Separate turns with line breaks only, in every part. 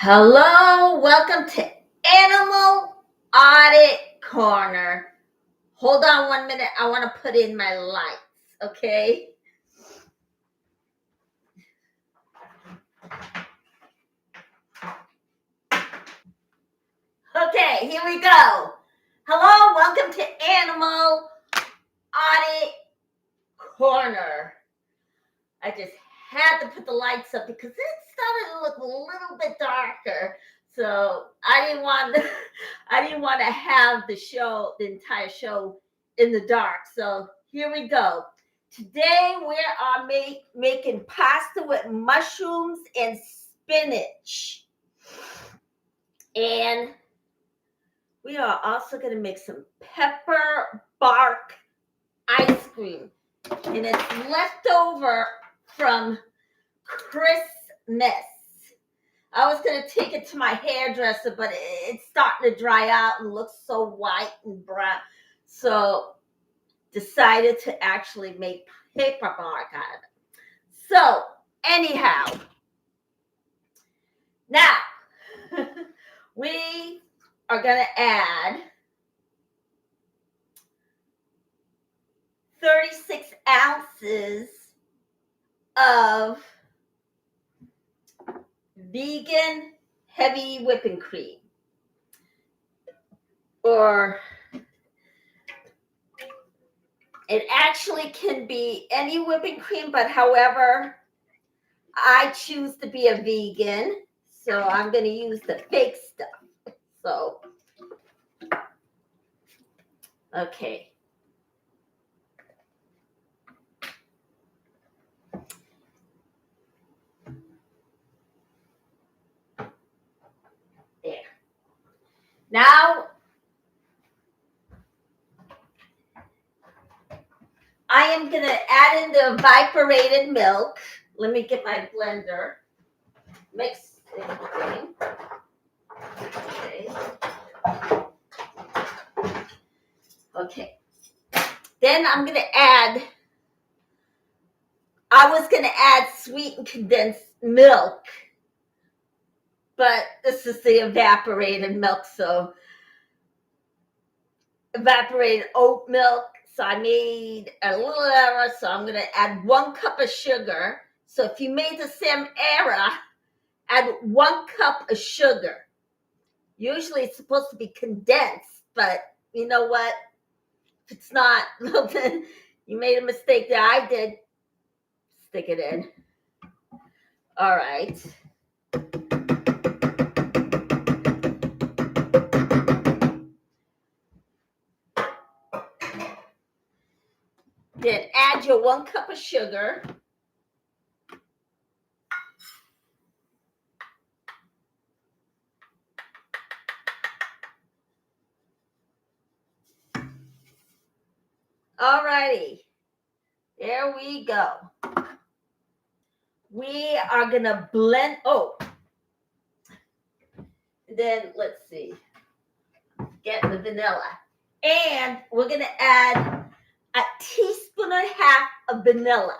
Hello, welcome to Animal Audit Corner. Hold on 1 minute. I want to put in my lights, okay? Okay, here we go. Hello, welcome to Animal Audit Corner. I just had to put the lights up because it started to look a little bit darker. So I didn't want to have the entire show in the dark. So here we go. Today we are making pasta with mushrooms and spinach. And we are also going to make some pepper bark ice cream. And it's leftover from Christmas. I was going to take it to my hairdresser, but it's starting to dry out and looks so white and brown. So decided to actually make paper bark out of it. So anyhow, now we are going to add 36 ounces of vegan heavy whipping cream, or it actually can be any whipping cream, but however, I choose to be a vegan, so I'm going to use the fake stuff. So, okay. There. Now, I am going to add in the evaporated milk. Let me get my blender. Mix everything. Okay. Then I'm going to add, I was going to add sweetened condensed milk, but this is the evaporated milk, so evaporated oat milk. So I made a little error, so I'm going to add 1 cup of sugar. So if you made the same error, add 1 cup of sugar. Usually it's supposed to be condensed, but you know what? If it's not, then you made a mistake that I did. Stick it in. All right. Then add your 1 cup of sugar. All righty. There we go. We are going to blend. Oh. Then let's see. Get the vanilla. And we're going to add a teaspoon and a half of vanilla.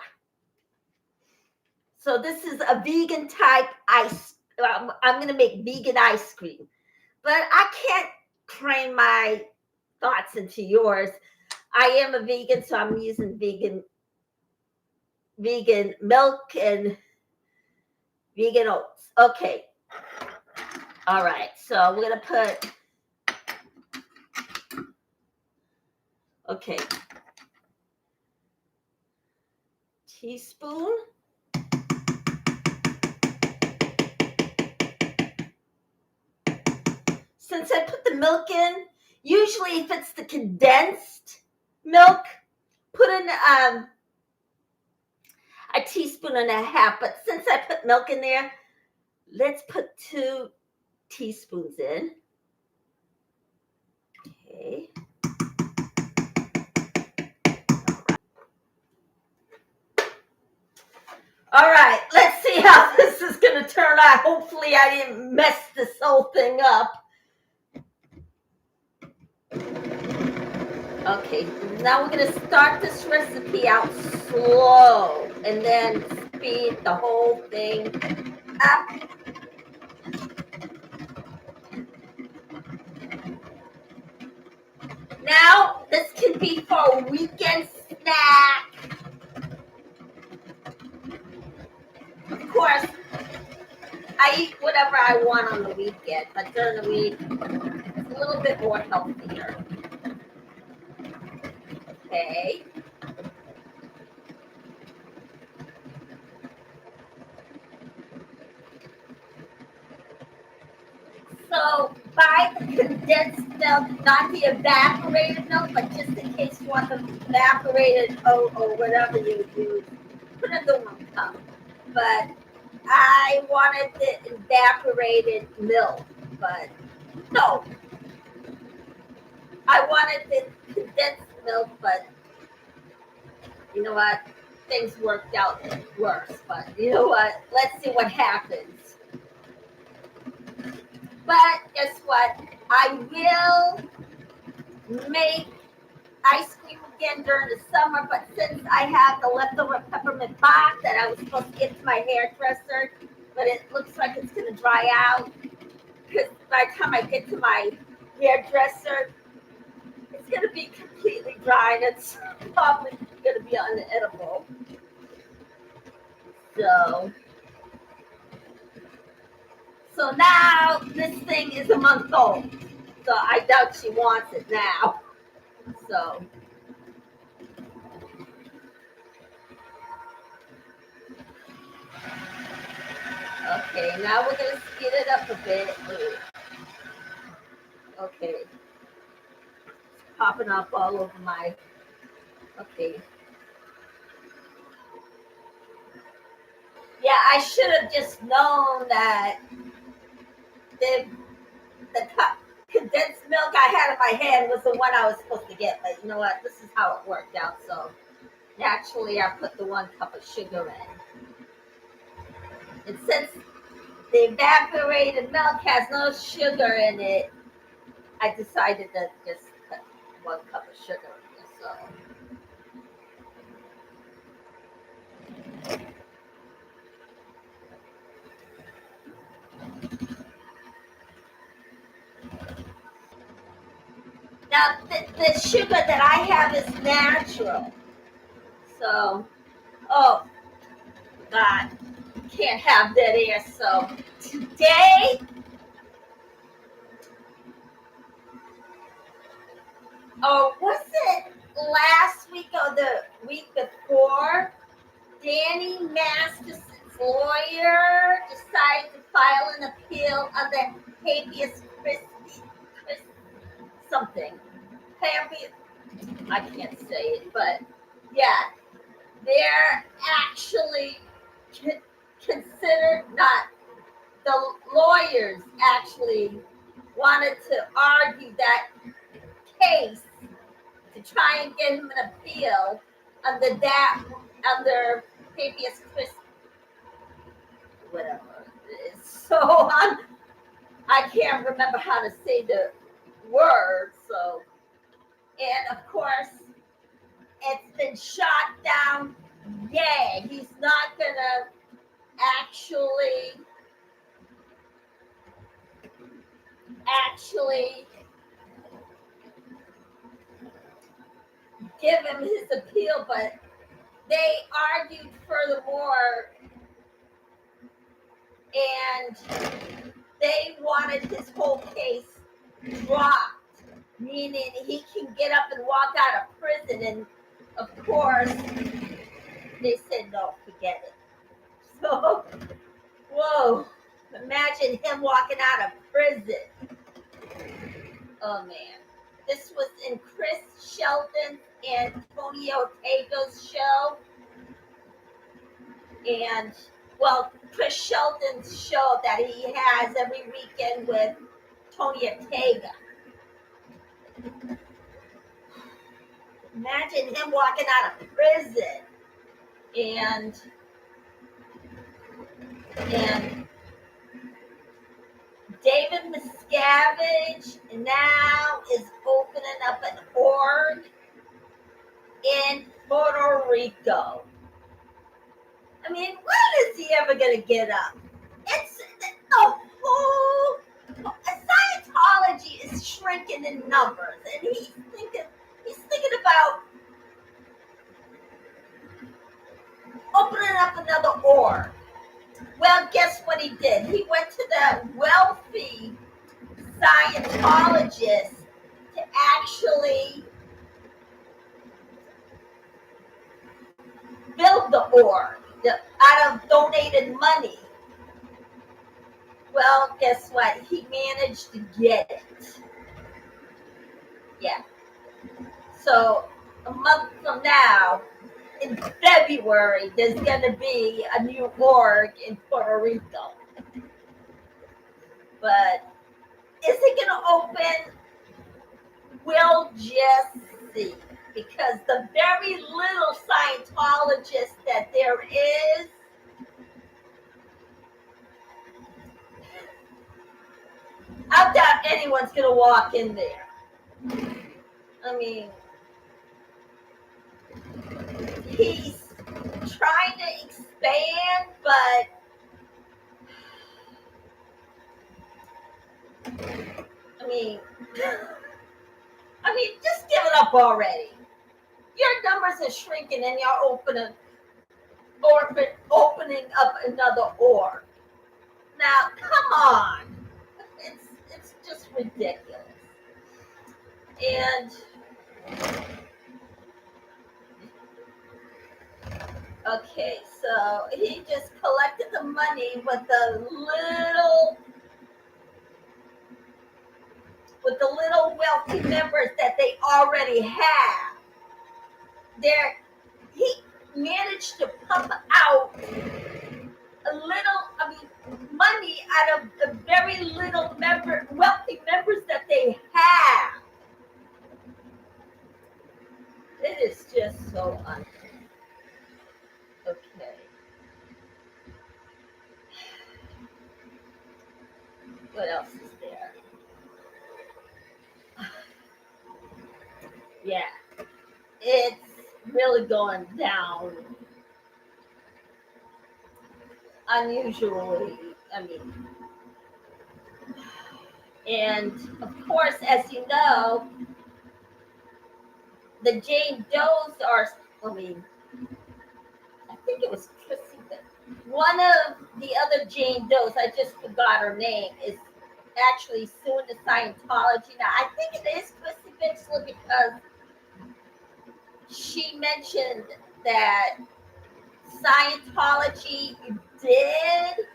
So this is a vegan type ice. I'm going to make vegan ice cream. But I can't cram my thoughts into yours. I am a vegan, so I'm using vegan milk and vegan oats. Okay. All right. So we're going to put, okay, teaspoon. Since I put the milk in, usually if it's the condensed milk, put in a teaspoon and a half. But since I put milk in there, let's put 2 teaspoons in. Okay. All right, let's see how this is going to turn out. Hopefully I didn't mess this whole thing up. Okay, now we're going to start this recipe out slow and then speed the whole thing up. Now, this can be for a weekend snack. Of course, I eat whatever I want on the weekend, but during the week, it's a little bit more healthier. Okay. So buy the condensed milk, not the evaporated milk, but just in case you want the evaporated or whatever you use, put in the 1 cup. But I wanted the evaporated milk, but no. I wanted the condensed milk, but you know what? Things worked out worse, but you know what? Let's see what happens. But guess what? I will make ice cream again during the summer, but since I have the leftover peppermint box that I was supposed to give to my hairdresser, but it looks like it's going to dry out, because by the time I get to my hairdresser, it's going to be completely dry and it's probably going to be unedible. So now this thing is a month old. So I doubt she wants it now. So okay, now we're gonna speed it up a bit. Okay. It's popping up all over my okay. Yeah, I should have just known that the condensed milk I had in my hand was the one I was supposed to get, but you know what? This is how it worked out. So naturally I put the 1 cup of sugar in. And since the evaporated milk has no sugar in it, I decided to just put 1 cup of sugar in there. So now the sugar that I have is natural. So, oh God, can't have that air. So today, oh, was it last week or the week before? Danny Masterson's lawyer decided to file an appeal of the habeas something. I can't say it, but yeah, they're actually considered not. The lawyers actually wanted to argue that case to try and get him an appeal under habeas whatever. So I can't remember how to say the word. So, and of course, it's been shot down. Yeah, he's not gonna actually give him his appeal, but they argued furthermore, and they wanted his whole case dropped, meaning he can get up and walk out of prison. And of course, they said no, forget it. So, whoa, imagine him walking out of prison. Oh man, this was in Chris Sheldon and Tony Ortega's show, and well, Chris Sheldon's show that he has every weekend with Tony Ortega. Imagine him walking out of prison, and David Miscavige now is opening up an org in Puerto Rico. I mean, when is he ever going to get up? It's the whole Scientology Scientology is shrinking in numbers, and he's thinking about opening up another org. Well, guess what he did? He went to the wealthy Scientologist to actually build the org out of donated money. Well, guess what? He managed to get it. Yeah. So a month from now, in February, there's going to be a new org in Puerto Rico. But is it going to open? We'll just see. Because the very little Scientologists that there is, I doubt anyone's going to walk in there. I mean, he's trying to expand, but I mean, just give it up already. Your numbers are shrinking, and you're opening up another org. Now, come on, it's just ridiculous. And okay, so he just collected the money with the little wealthy members that they already have. He managed to pump out a little, money out of the very little wealthy members that they have. It is just so unfair. Okay. What else is there? Yeah. It's really going down unusually. And of course, as you know, the Jane Does are, I think it was Chrissy, but one of the other Jane Does, I just forgot her name, is actually suing the Scientology. Now, I think it is Chrissy Bixler because she mentioned that Scientology did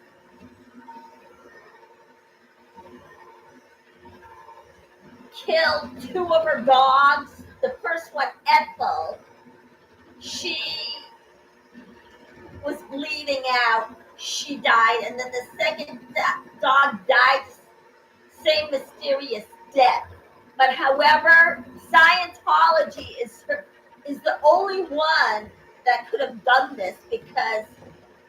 kill two of her dogs. The first one, Ethel, she was bleeding out. She died. And then the second dog died, same mysterious death. But however, Scientology is the only one that could have done this because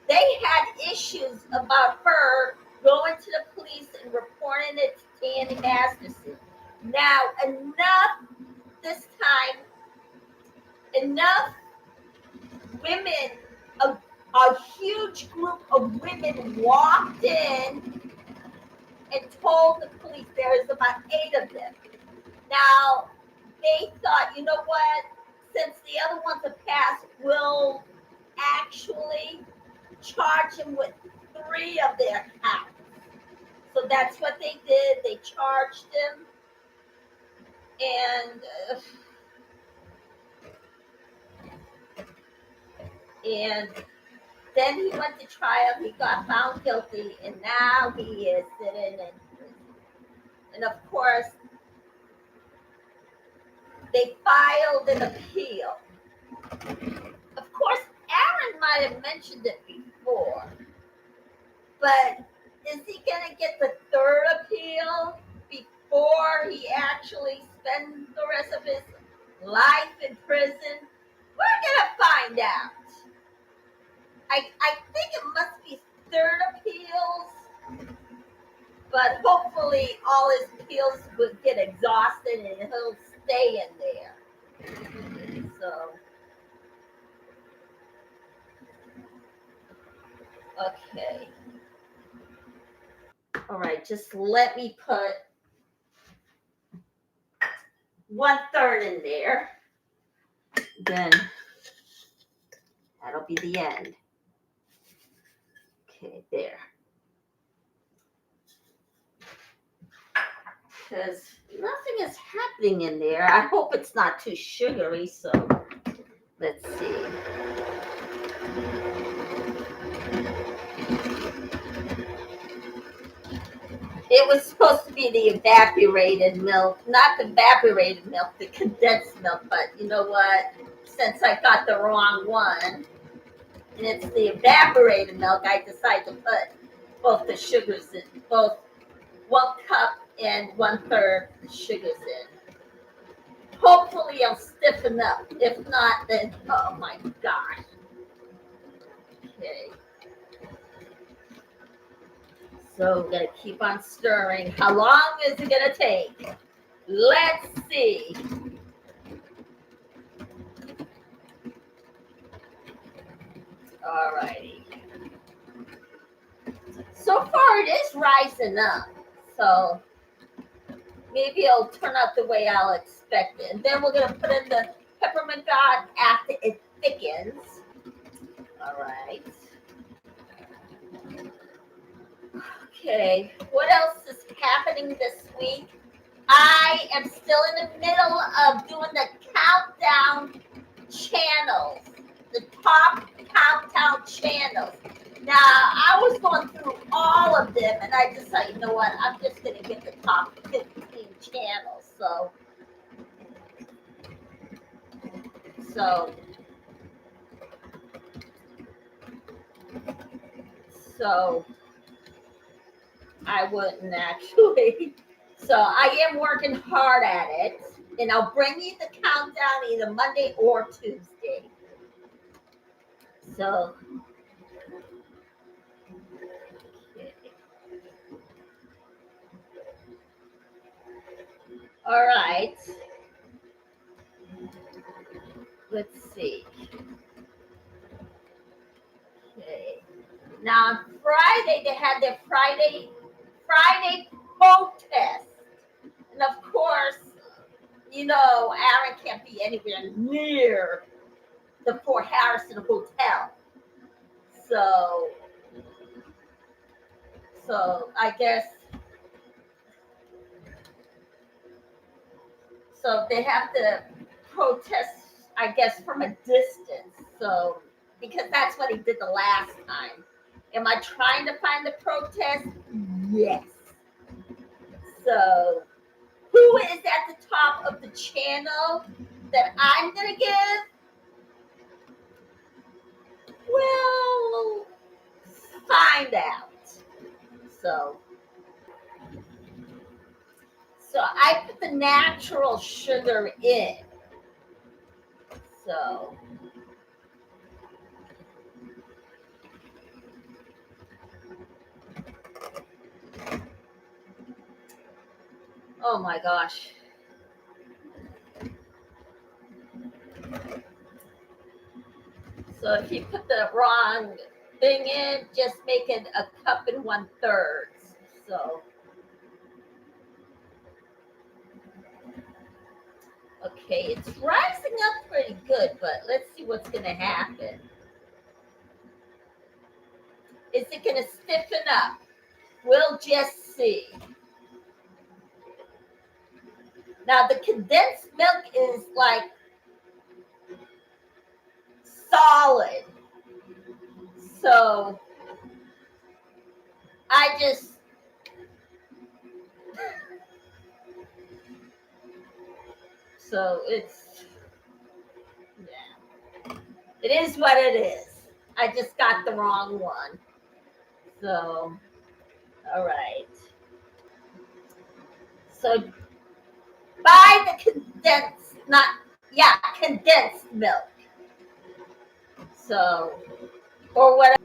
they had issues about her going to the police and reporting it to Danny Masterson. Now, this time, enough women, a huge group of women walked in and told the police, there is about 8 of them. Now, they thought, you know what, since the other ones have passed, we'll actually charge them with 3 of their counts. So that's what they did. They charged him. And then he went to trial. He got found guilty, and now he is sitting in prison. And of course, they filed an appeal. Of course, Aaron might have mentioned it before, but is he going to get the 3rd appeal before he actually spends the rest of his life in prison? We're going to find out. I think it must be 3rd appeals, but hopefully all his appeals would get exhausted and he'll stay in there. So, okay. All right, just let me put 1/3 in there. Then that'll be the end. Okay, there. Because nothing is happening in there. I hope it's not too sugary, so let's see. It was supposed to be the evaporated milk, not the evaporated milk, the condensed milk, but you know what? Since I got the wrong one, and it's the evaporated milk, I decided to put both the sugars in, both 1 cup and 1/3 sugars in. Hopefully it'll stiffen up. If not, then, oh my gosh. Okay. So we're gonna keep on stirring. How long is it gonna take? Let's see. Alrighty. So far it is rising up. So maybe it'll turn out the way I'll expect it. And then we're gonna put in the peppermint god after it thickens. Alright. Okay, what else is happening this week? I am still in the middle of doing the countdown channels, the top countdown channels. Now, I was going through all of them, and I decided, you know what, I'm just going to get the top 15 channels. So I wouldn't actually. So I am working hard at it, and I'll bring you the countdown either Monday or Tuesday. So, okay. All right. Let's see. Okay. Now on Friday they had their Friday protest, and of course, you know, Aaron can't be anywhere near the Fort Harrison Hotel. So I guess so they have to protest, I guess, from a distance. So because that's what he did the last time. Am I trying to find the protest? Yes. So who is at the top of the channel that I'm gonna give? Well, find out. So I put the natural sugar in. So oh my gosh. So if you put the wrong thing in, just make it 1 cup and 1/3. So okay, it's rising up pretty good, but let's see what's gonna happen. Is it gonna stiffen up? We'll just see. Now the condensed milk is like solid. So I just it's yeah. It is what it is. I just got the wrong one. So all right. So buy the condensed milk. So or whatever.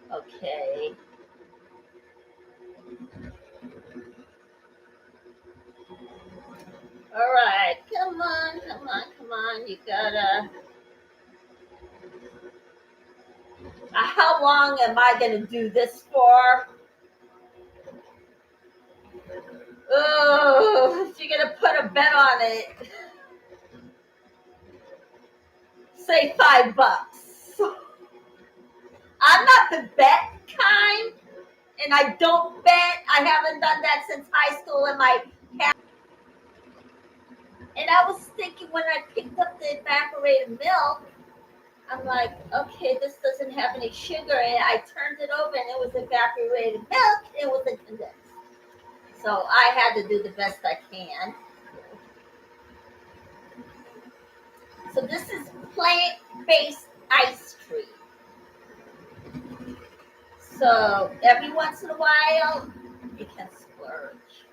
Okay. All right. Come on. You gotta. long am I going to do this for? Oh, if you're going to put a bet on it, say $5. I'm not the bet kind, and I don't bet. I haven't done that since high school, and I was thinking when I picked up the evaporated milk, I'm like, okay, this doesn't have any sugar, and I turned it over, and it was evaporated milk. It wasn't condensed, so I had to do the best I can. So this is plant-based ice cream. So every once in a while, you can splurge.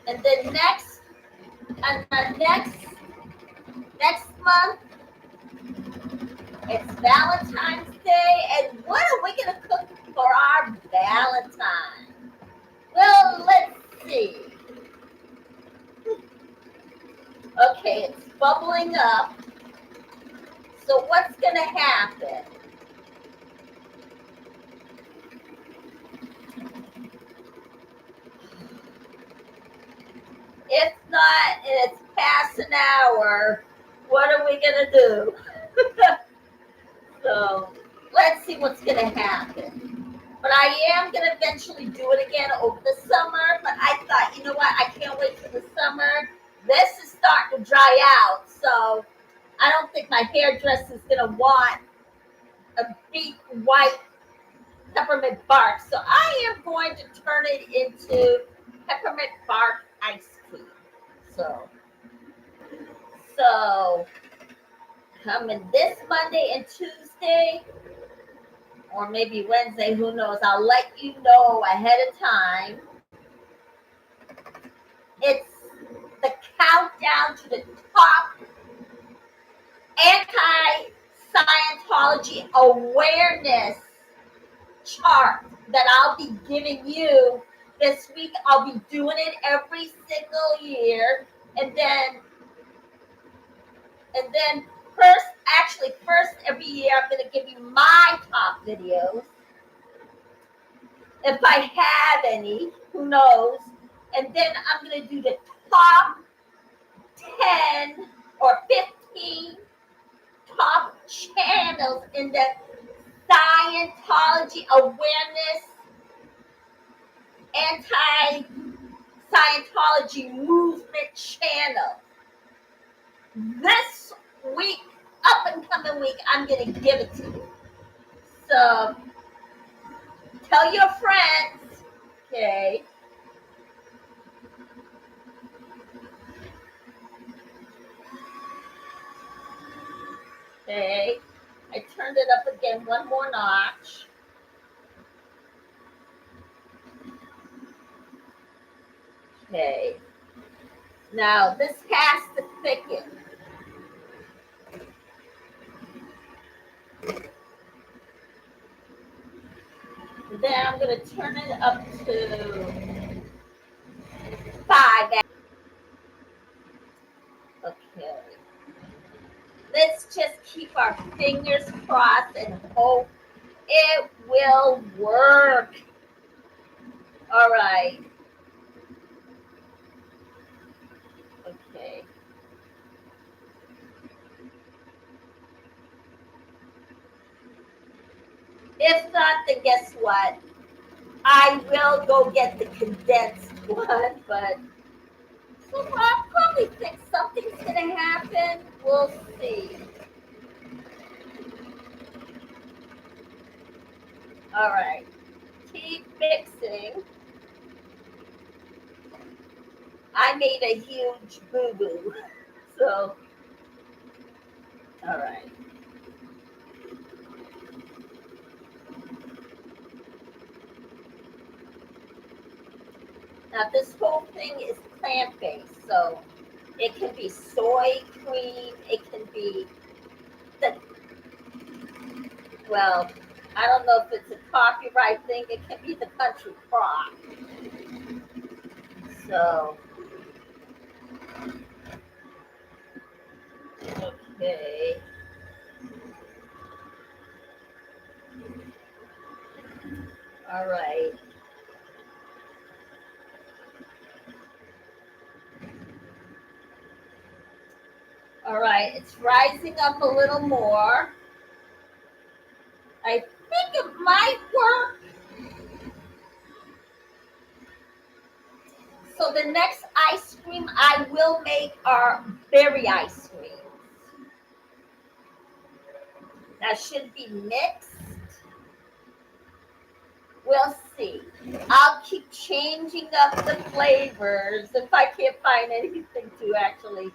And then next month, it's Valentine's Day. And what are we going to cook for our Valentine? Well, let's see. Okay, it's bubbling up. So what's going to happen? If not, and it's past an hour, what are we going to do? So let's see what's going to happen. But I am going to eventually do it again over the summer. But I thought, you know what? I can't wait for the summer. This is starting to dry out. So I don't think my hairdresser is going to want a big white peppermint bark. So I am going to turn it into peppermint bark ice cream. So coming this Monday and Tuesday, or maybe Wednesday, who knows? I'll let you know ahead of time. It's the countdown to the top anti-Scientology awareness chart that I'll be giving you this week. I'll be doing it every single year. And then first every year, I'm going to give you my top videos. If I have any, who knows? And then I'm going to do the top 10 or 15 top channels in the Scientology awareness, anti-Scientology movement channel. This week, up and coming week, I'm going to give it to you. So tell your friends, okay? Okay, I turned it up again one more notch. Okay, now this has to thicken. And then I'm going to turn it up to 5. Okay, let's just keep our fingers crossed and hope it will work. All right. Okay. If not, then guess what? I will go get the condensed one, but so I probably think something's going to happen. We'll see. All right. Keep mixing. I made a huge boo-boo. So, all right. Now, this whole thing is plant-based, so it can be soy cream. It can be well, I don't know if it's a copyright thing. It can be the country crock. So, okay. All right. All right, it's rising up a little more. I think it might work. So the next ice cream I will make are berry ice creams. That should be mixed. We'll see. I'll keep changing up the flavors if I can't find anything to actually.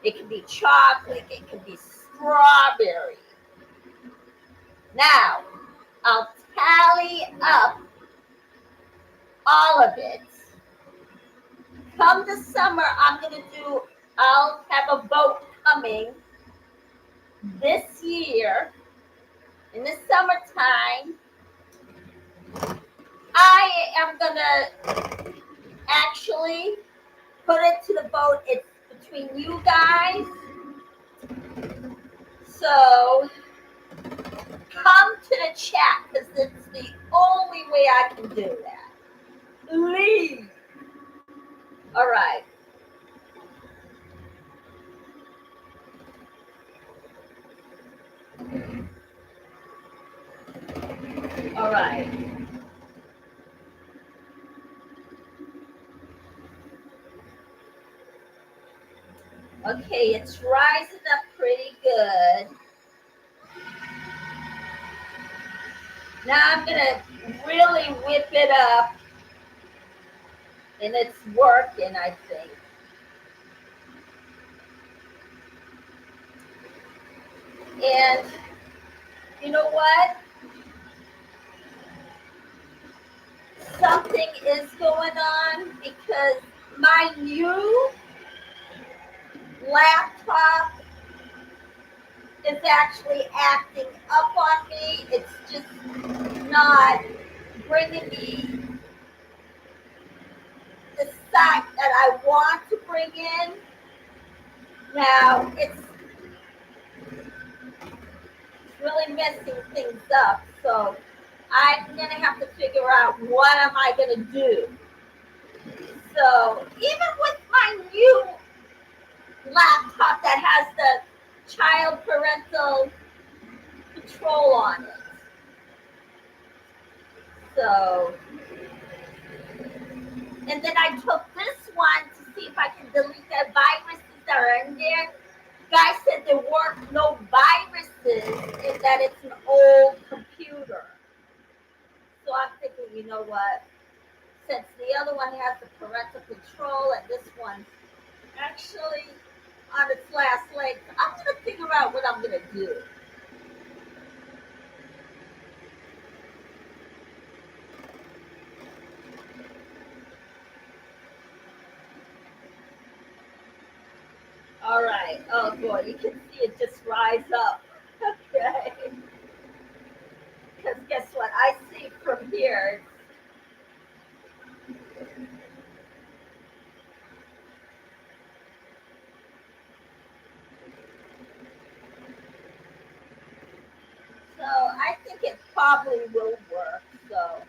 It can be chocolate, it can be strawberry. Now, I'll tally up all of it. Come the summer, I'll have a vote coming this year in the summertime. I am gonna actually put it to the vote. It's between you guys. So come to the chat because it's the only way I can do that. Leave. All right. All right. Okay, it's rising up pretty good. Now I'm gonna really whip it up, and it's working, I think. And you know what? Something is going on because my new laptop is actually acting up on me. It's just not bringing me the site that I want to bring in. Now it's really messing things up. So I'm gonna have to figure out what am I gonna do. So even with my new laptop that has the child parental control on it. So, and then I took this one to see if I can delete the viruses that are in there. Guy said there weren't no viruses and that it's an old computer. So I'm thinking, you know what? Since the other one has the parental control and this one's actually on its last legs, I'm going to figure out what I'm going to do. All right. Oh boy, you can see it just rise up. Okay. Because guess what? I see from here. So I think it probably will work. So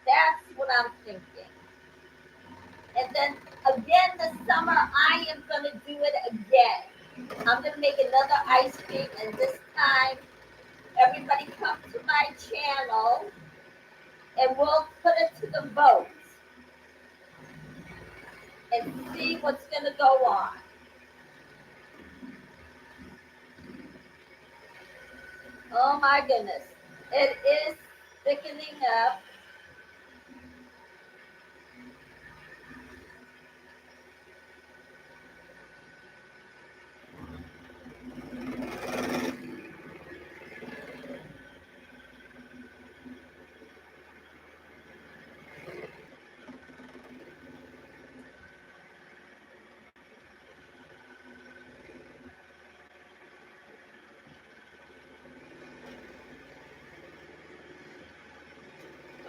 that's what I'm thinking. And then again this summer, I am going to do it again. I'm going to make another ice cream, and this time everybody come to my channel and we'll put it to the vote and see what's going to go on. Oh my goodness. It is thickening up.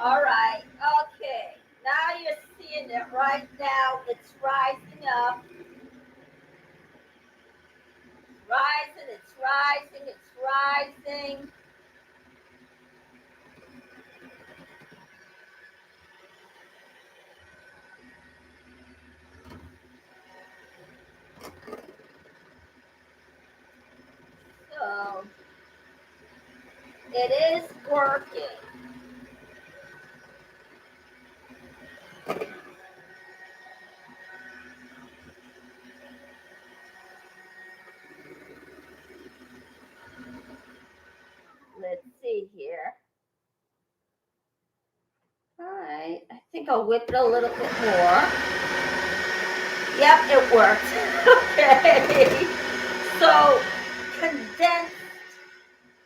All right. Okay. Now you're seeing it right now. It's rising up. rising, it's rising, it's rising. So it is working. Let's see here. All right, I think I'll whip it a little bit more. Yep, it works. Okay. So condensed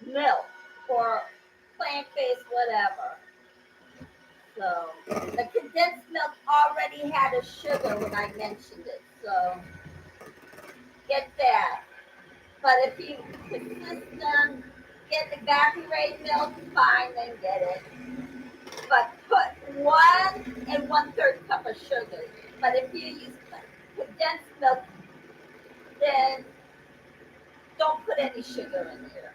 milk or plant-based whatever. So the condensed milk already had a sugar when I mentioned it. So get that. But if you persist on getting evaporated milk, fine, then get it. But put 1 1/3 cup of sugar. But if you use condensed milk, then don't put any sugar in there.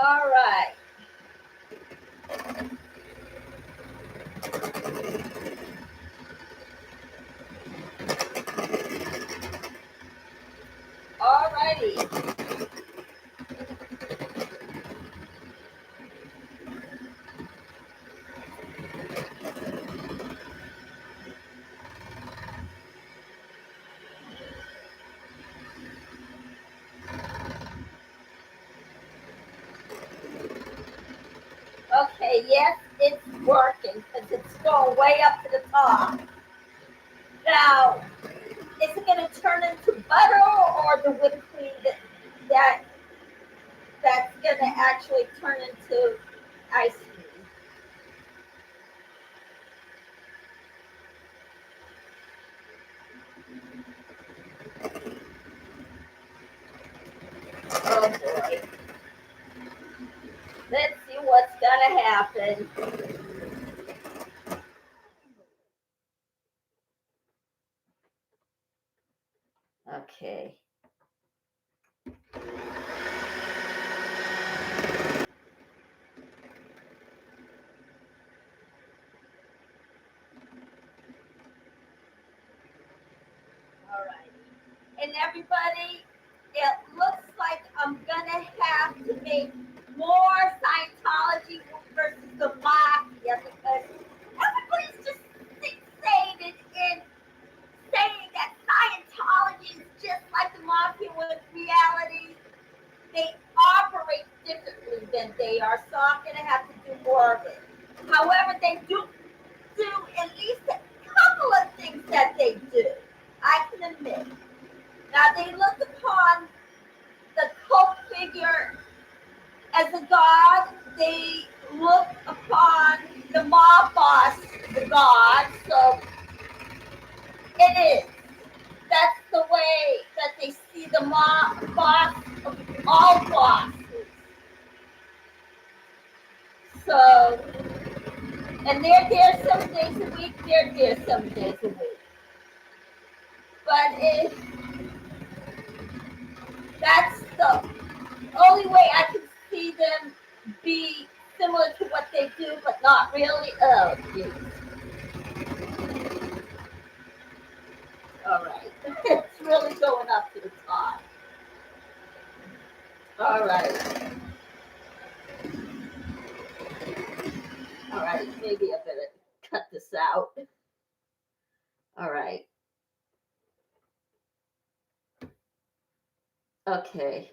All right. All righty. Okay, yes, it's working because it's going way up to the top. Now, is it going to turn into butter or the whipped cream that's going to actually turn into ice cream? Oh boy. Let's see what's going to happen. Okay. All right. And everybody, it looks like I'm going to have to make more Scientology versus the mafia because everybody's just fixated in saying that Scientology is just like the mafia with reality. They operate differently than they are, so I'm going to have to do more of it. However, they do at least a couple of things that they do, I can admit. Now, they look upon the cult figure as a god. They look upon the mob boss as a god, so it is. That's the way that they see the mob boss of all bosses. So, and they're there some days a week, they're there some days a week. But that's the only way I can see them be similar to what they do, but not really. Oh, geez. All right. It's really going up to the top. All right. All right. Maybe I better cut this out. All right. Okay.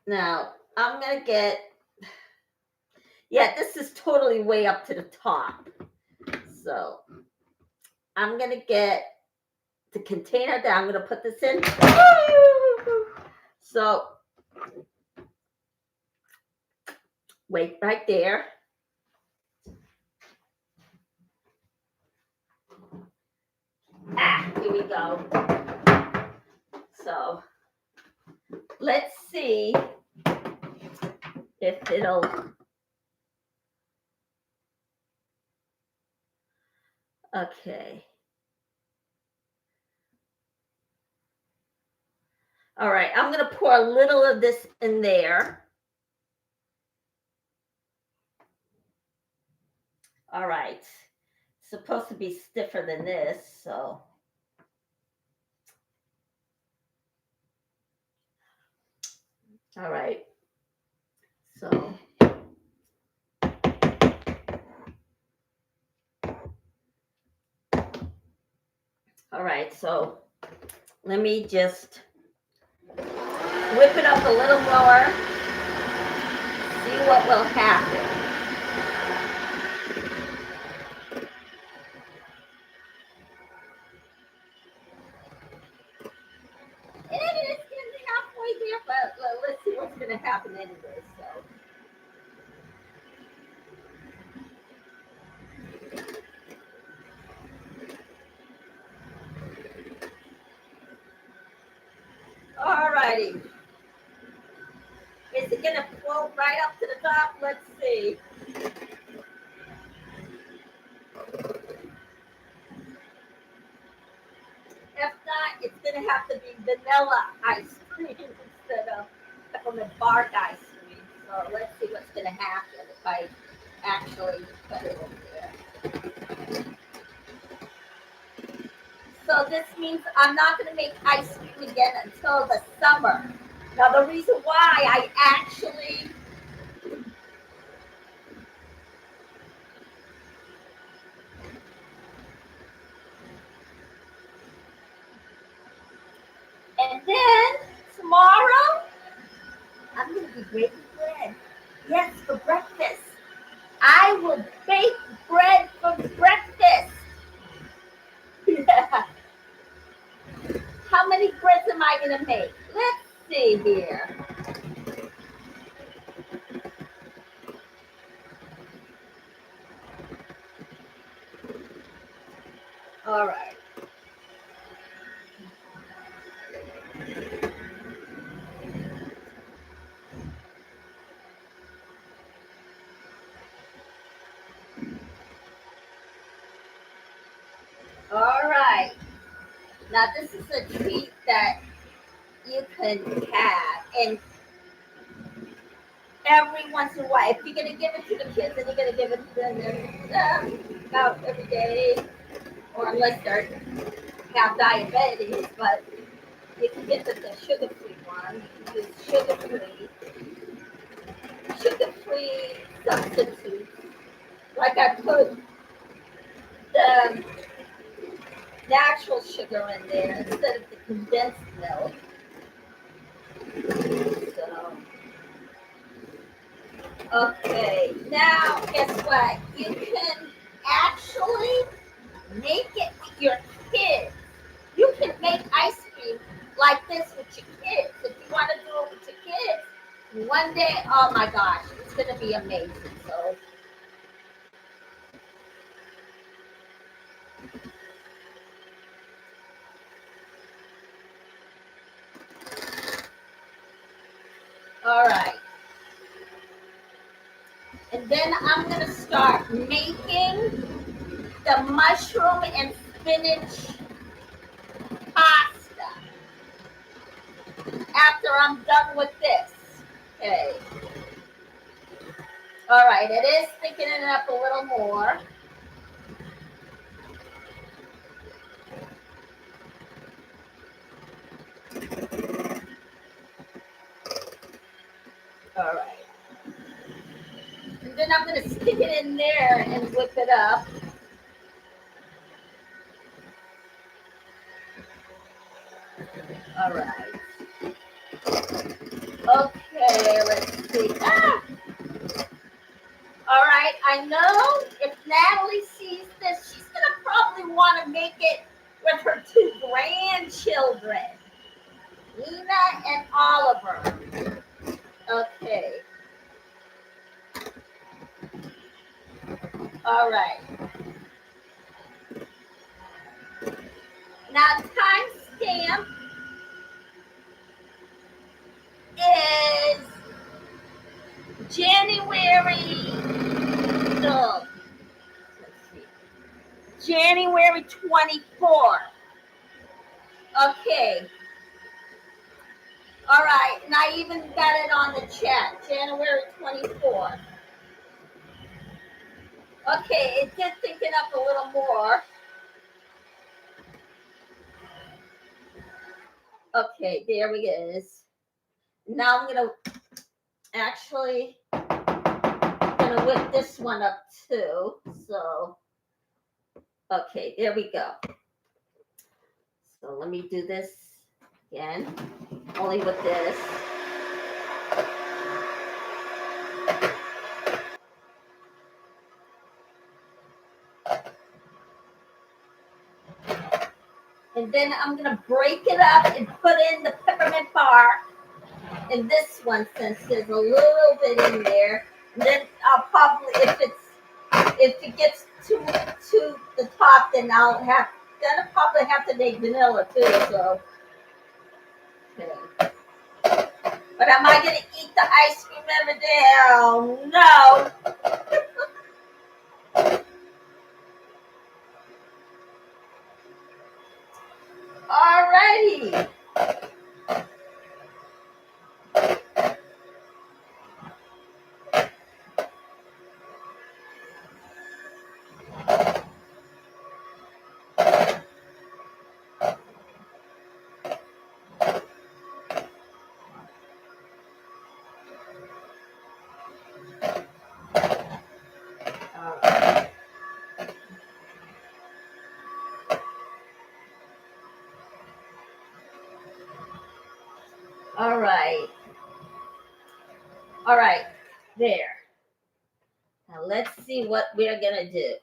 Now, I'm going to get, this is totally way up to the top. So, I'm going to get the container that I'm going to put this in. So, wait right there. Here we go. So, let's see if it'll. Okay. All right, I'm going to pour a little of this in there. All right. It's supposed to be stiffer than this, so. All right. So. All right, so let me just whip it up a little more, see what will happen. It's getting halfway there, but let's see what's going to happen anyway. So. All righty. Is it going to float right up to the top? Let's see. If not, it's going to have to be vanilla ice cream instead of peppermint bark ice cream. So let's see what's going to happen if I actually put it in there. So this means I'm not going to make ice cream again until the summer. Now the reason why I actually and then tomorrow I'm going to be baking bread. Yes, for breakfast. I will bake bread for breakfast. Yeah. How many breads am I going to make? Let's see here. All right. All right. Now this is a treat that you can have, and every once in a while, if you're gonna give it to the kids, then you're gonna give it to them about every day, or unless they have diabetes. But you can get the sugar-free one. You can use sugar-free substitutes. Like I put the natural sugar in there instead of the condensed milk. So, okay, now guess what? You can actually make it with your kids. You can make ice cream like this with your kids. If you want to do it with your kids, one day, oh my gosh, it's going to be amazing. So, all right. And then I'm going to start making the mushroom and spinach pasta after I'm done with this. Okay. All right, it is thickening up a little more. All right. And then I'm going to stick it in there and whip it up. All right. Okay, let's see. Ah! All right, I know if Natalie sees this, she's going to probably want to make it with her two grandchildren, Nina and Oliver. Okay. All right. Now, timestamp is January, no, let's see, January 24th. Okay. All right, and I even got it on the chat, January 24th. Okay, it did thinking up a little more. Okay, there it is. Now I'm gonna actually whip this one up too. So, okay, there we go. So let me do this again, only with this. And then I'm gonna break it up and put in the peppermint bark in this one, since there's a little bit in there. And then I'll probably, if it gets to the top, then I'll probably have to make vanilla too. So, okay. But am I gonna eat the ice cream every day? Oh no! Alrighty. All right. All right. There. Now let's see what we're gonna do.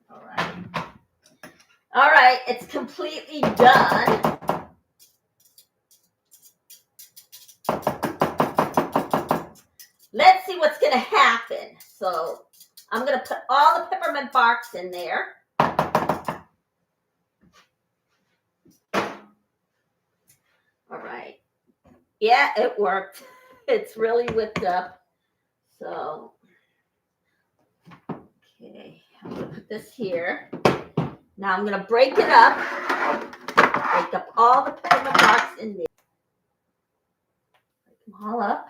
All right. All right. It's completely done. Let's see what's gonna happen. So I'm gonna put all the peppermint barks in there. All right. Yeah, it worked. It's really whipped up. So, okay, I'm gonna put this here. Now I'm gonna break it up. Break up all the peppermint barks in there. Break them all up.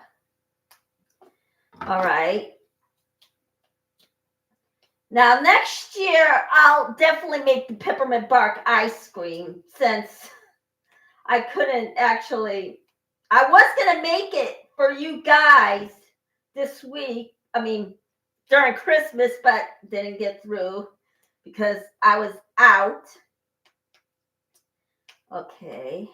All right. Now next year, I'll definitely make the peppermint bark ice cream, since I couldn't actually. I was gonna make it for you guys this week. I mean, during Christmas, but didn't get through because I was out. Okay.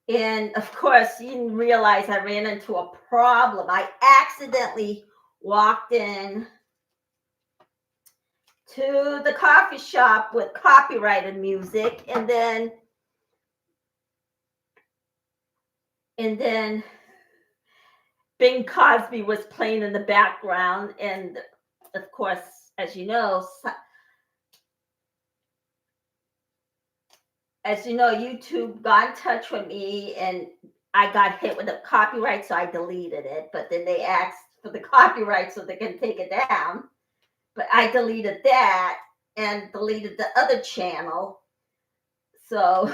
And of course, you didn't realize I ran into a problem. I accidentally walked in to the coffee shop with copyrighted music, and then Bing Crosby was playing in the background. And of course, as you know, YouTube got in touch with me, and I got hit with the copyright, so I deleted it. But then they asked for the copyright so they can take it down. But I deleted that and deleted the other channel. So,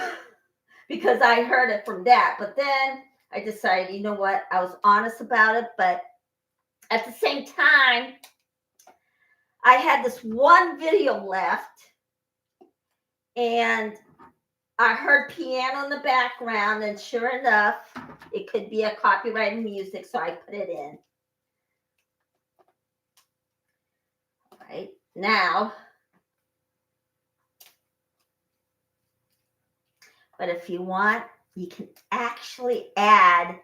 because I heard it from that. But then I decided, you know what? I was honest about it. But at the same time, I had this one video left, and I heard piano in the background, and sure enough, it could be a copyrighted music, so I put it in. Right now, but if you want, you can actually add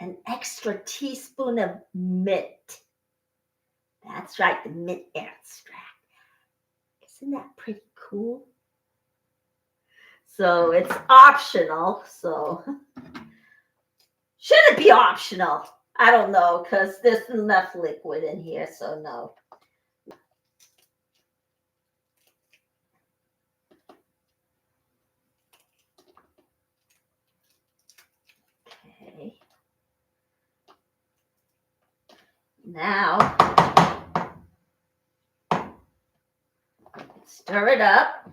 an extra teaspoon of mint. That's right, the mint extract. Isn't that pretty cool? So it's optional. So should it be optional? I don't know, because there's enough liquid in here, so no. Okay. Now, Stir it up.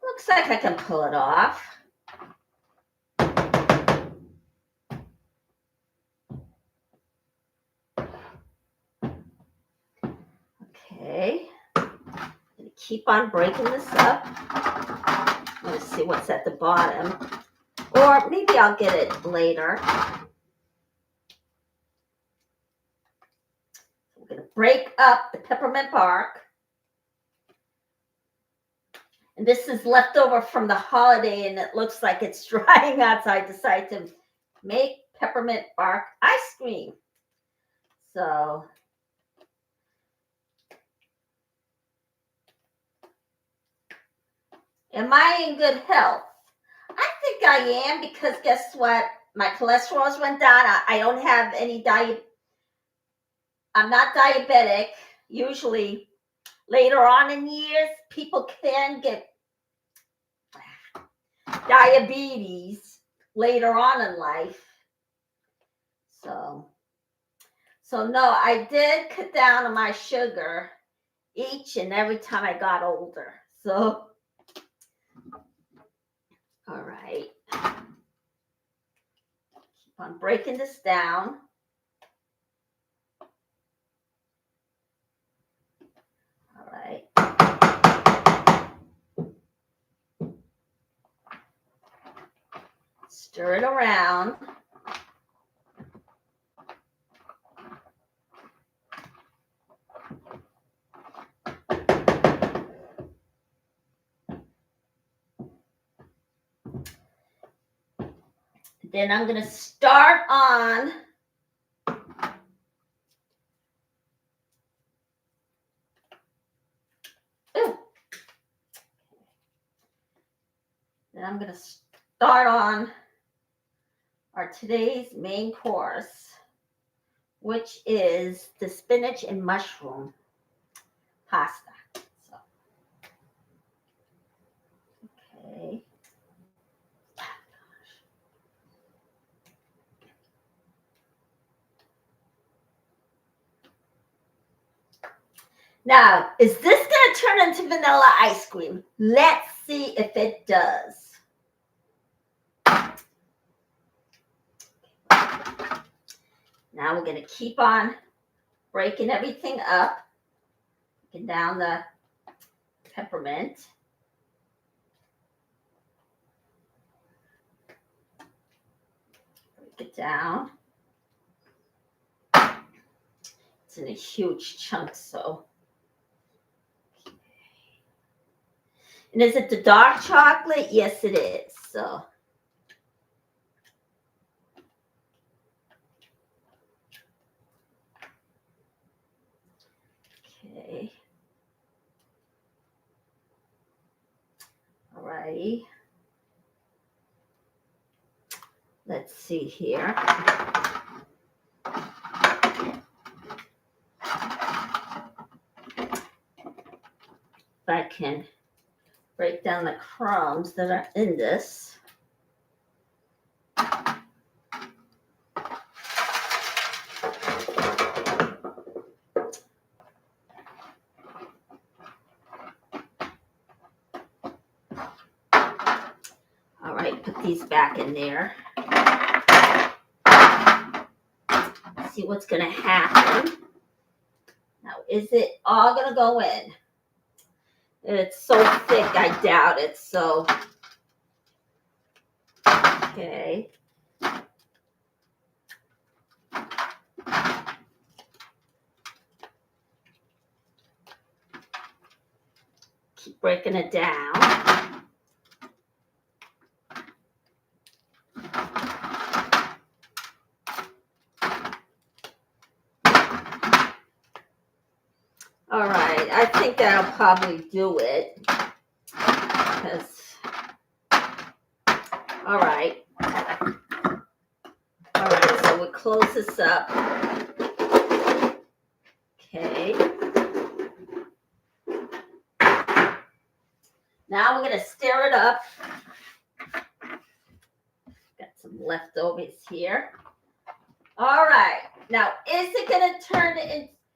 Looks like I can pull it off. Okay. I'm going to keep on breaking this up. I'm going to see what's at the bottom. Or maybe I'll get it later. I'm going to break up the peppermint bark. And this is left over from the holiday, and it looks like it's drying out, so I decided to make peppermint bark ice cream. So am I in good health? I think I am, because guess what? My cholesterol's went down. I don't have any I'm not diabetic. Usually later on in years, people can get diabetes later on in life. So no, I did cut down on my sugar each and every time I got older. So, all right. Keep on breaking this down. All right. Stir it around. Then I'm going to start on our today's main course, which is the spinach and mushroom pasta. So, okay. Now, is this going to turn into vanilla ice cream? Let's see if it does. Now we're going to keep on breaking everything up. Breaking down the peppermint. Break it down. It's in a huge chunk, so. And is it the dark chocolate? Yes, it is. So. Okay. All right. Let's see here. If I can break down the crumbs that are in this. All right, put these back in there. See what's going to happen. Now, is it all going to go in? It's so thick, I doubt it. So, okay. Keep breaking it down. All right, I think that'll probably do it. Because, all right. All right, so we'll close this up. Okay. Now we're going to stir it up. Got some leftovers here. All right. Now, is it going to turn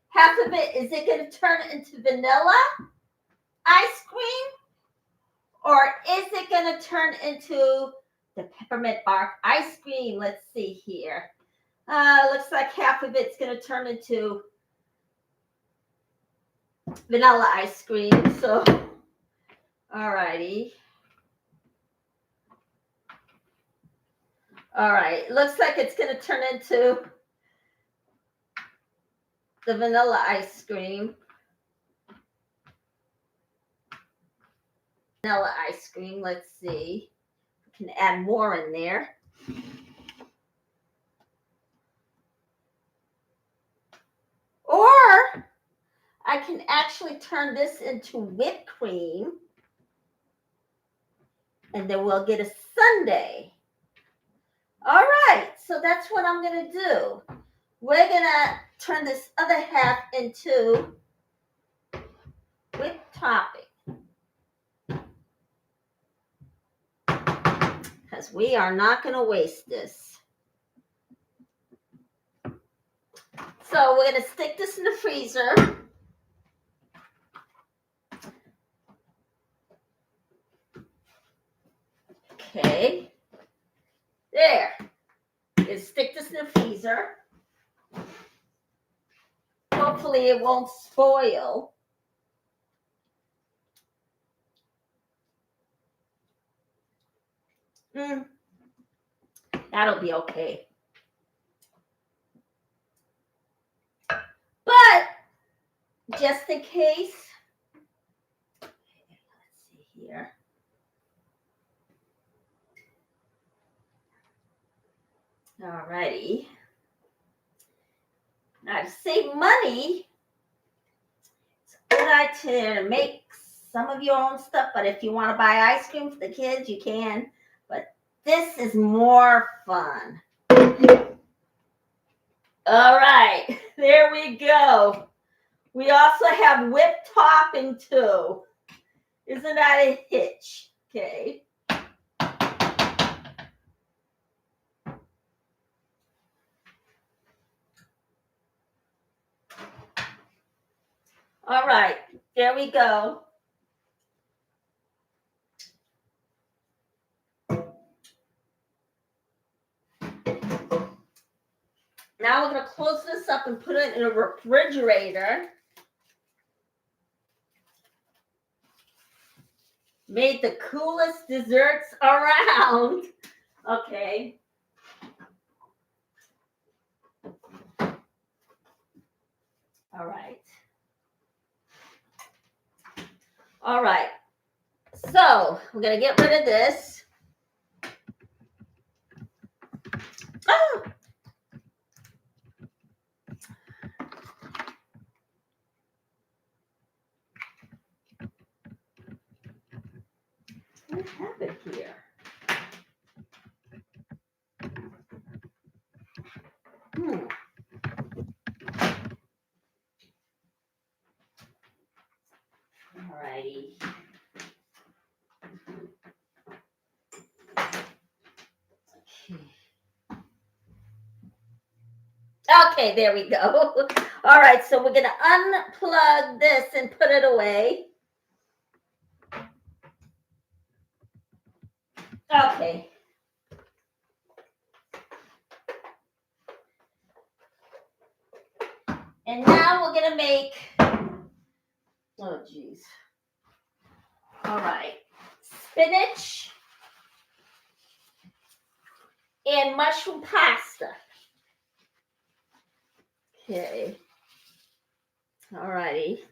half of it, is it going to turn into vanilla ice cream? Or is it going to turn into the peppermint bark ice cream? Let's see here. Looks like half of it's going to turn into vanilla ice cream. So, all righty. All right. Looks like it's going to turn into the vanilla ice cream. Vanilla ice cream. Let's see. We can add more in there. Or I can actually turn this into whipped cream. And then we'll get a sundae. All right. So that's what I'm going to do. We're going to turn this other half into whipped topping. Because we are not going to waste this. So we're going to stick this in the freezer. Okay. There. We're going to stick this in the freezer. Hopefully it won't spoil. That'll be okay. But just in case, let's see here. All righty. Now to save money, it's a good idea to make some of your own stuff, but if you want to buy ice cream for the kids, you can. But this is more fun. All right, there we go. We also have whipped topping too. Isn't that a hitch? Okay. All right, there we go. Now we're going to close this up and put it in a refrigerator. Made the coolest desserts around. Okay. All right. All right. So we're going to get rid of this. Oh. What happened here? All righty. Okay, there we go. All right, so we're going to unplug this and put it away. Okay. And now we're going to make, oh, geez. All right. Spinach and mushroom pasta. Okay. All righty.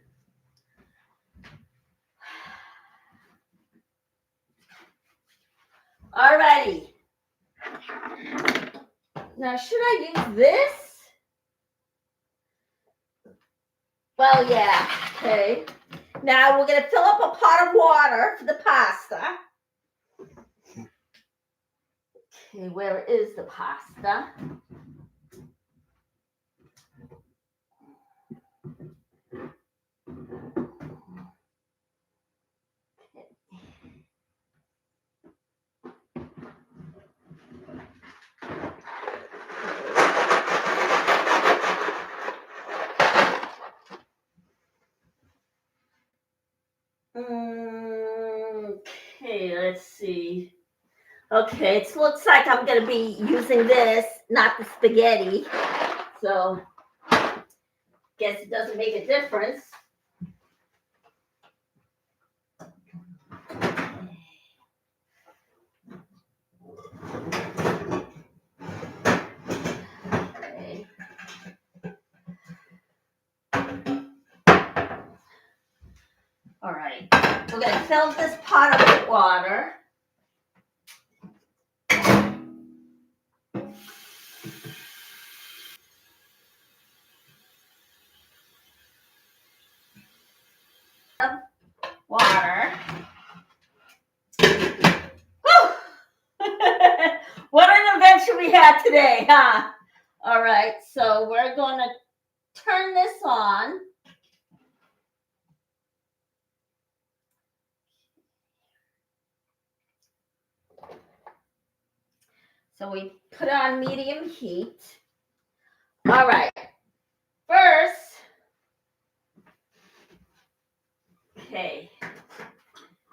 All righty. Now, should I use this? Well, yeah. Okay. Now, we're going to fill up a pot of water for the pasta. Okay, where is the pasta? Okay, it looks like I'm going to be using this, not the spaghetti. So, guess it doesn't make a difference. Okay. All right, we're going to fill this pot up with water. Water. What an adventure we had today, huh? All right, so we're going to turn this on. So we put it on medium heat. All right, first, okay.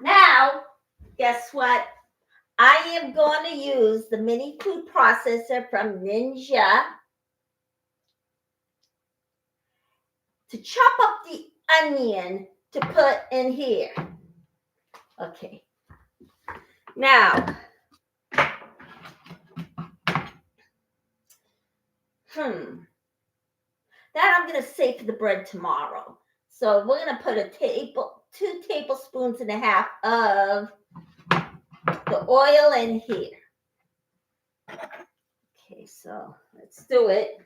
Now, guess what? I am going to use the mini food processor from Ninja to chop up the onion to put in here. Okay. Now, that I'm going to save for the bread tomorrow. So we're going to put 2 tablespoons and a half of the oil in here. Okay, so let's do it.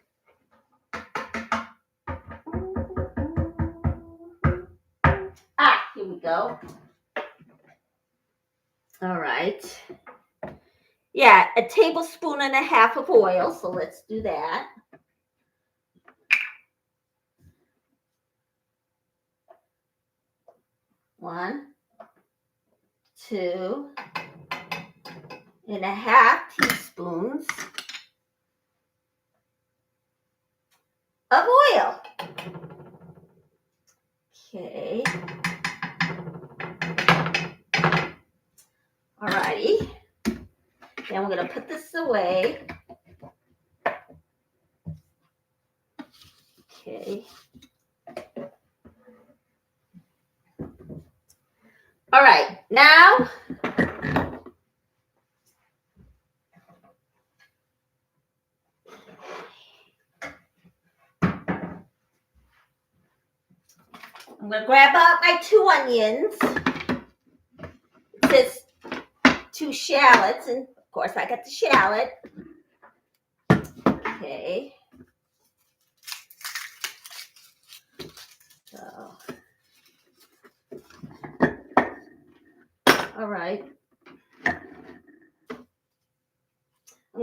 Here we go. All right. Yeah, a tablespoon and a half of oil. So let's do that. One, 2 and a half teaspoons of oil. Okay. All righty. Then we're going to put this away. Okay. All right. Now, I'm going to grab out my 2 onions. This 2 shallots, and of course I got the shallot. Okay. So, all right. I'm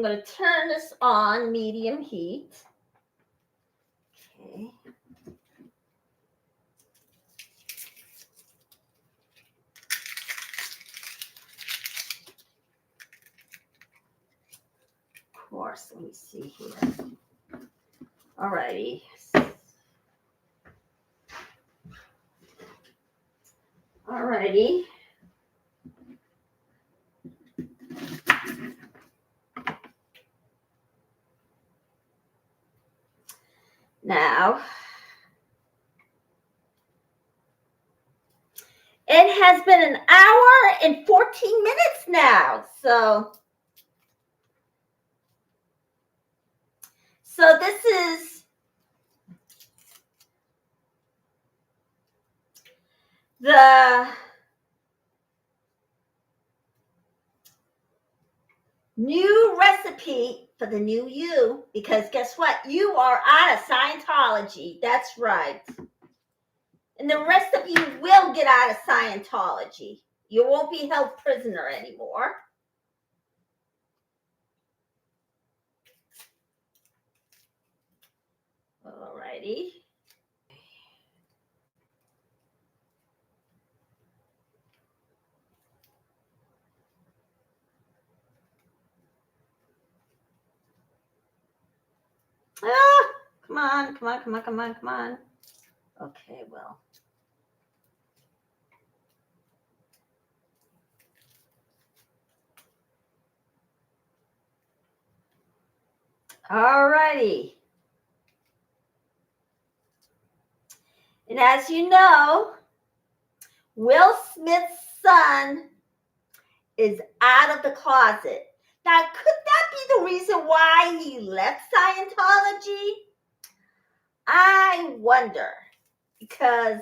going to turn this on medium heat. Okay. Of course, let me see here. All righty. All righty. Now, it has been an hour and 14 minutes now. So this is the new recipe for the new you, because guess what? You are out of Scientology. That's right. And the rest of you will get out of Scientology. You won't be held prisoner anymore. All righty. Come on. Okay, well. All righty. And as you know, Will Smith's son is out of the closet. Now, could that be the reason why he left Scientology? I wonder, because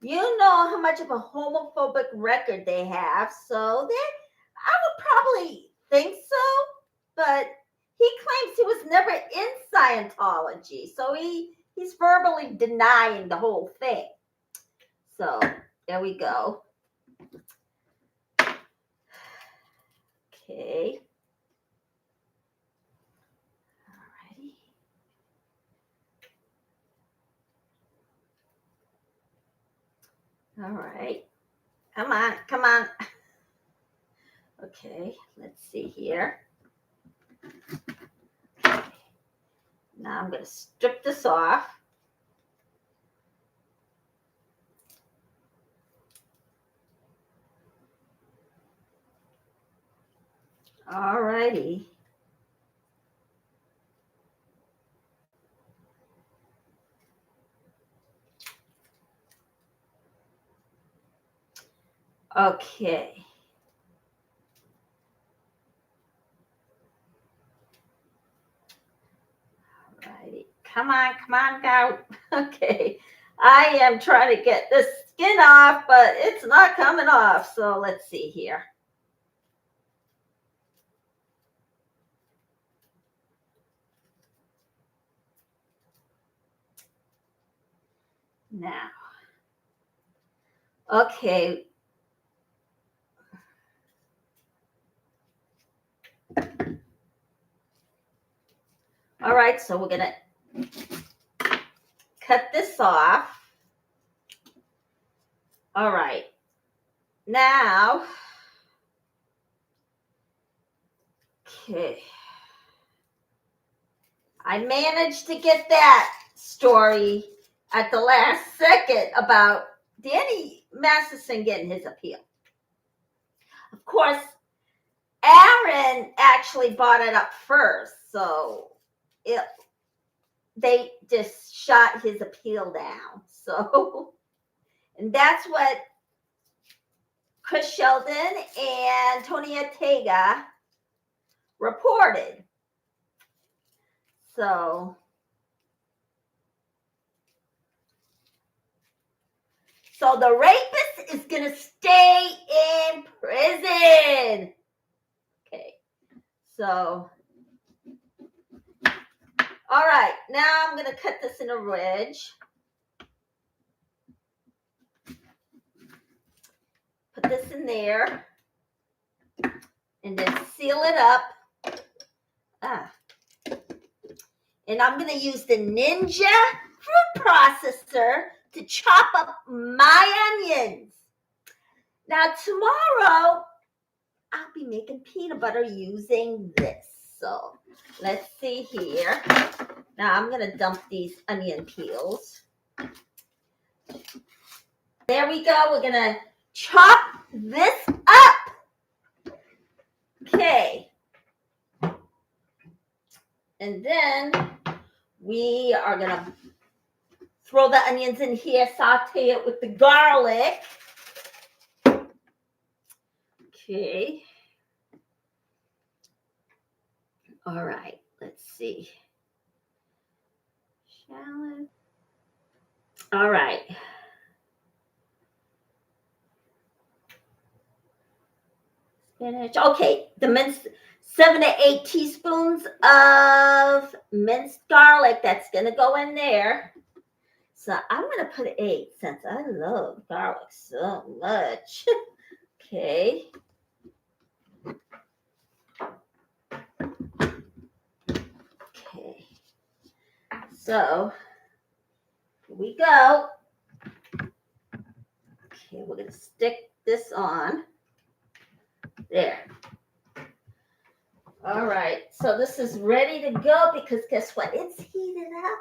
you know how much of a homophobic record they have, so I would probably think so, but he claims he was never in Scientology, so he's verbally denying the whole thing. So there we go. Okay. Alrighty. All right. Come on, come on. Okay, let's see here. Okay. Now I'm going to strip this off. All righty. Okay. Alrighty. Come on, go. Okay. I am trying to get this skin off, but it's not coming off. So let's see here. Now. Okay. All right, so we're going to cut this off. All right. Now, okay. I managed to get that story at the last second about Danny Masterson getting his appeal. Of course, Aaron actually brought it up first, so they just shot his appeal down. So, and that's what Chris Sheldon and Tony Ortega reported. So the rapist is going to stay in prison. Okay. So, all right. Now I'm going to cut this in a ridge. Put this in there. And then seal it up. And I'm going to use the Ninja fruit processor to chop up my onions. Now, tomorrow, I'll be making peanut butter using this. So, let's see here. Now, I'm going to dump these onion peels. There we go. We're going to chop this up. Okay. And then we are going to throw the onions in here, saute it with the garlic. Okay. All right. Let's see. Shallot. All right. Spinach. Okay. The minced 7 to 8 teaspoons of minced garlic. That's going to go in there. So I'm going to put 8 since I love garlic so much. Okay. Okay. So here we go. Okay, we're going to stick this on. There. All right. So this is ready to go because guess what? It's heated up.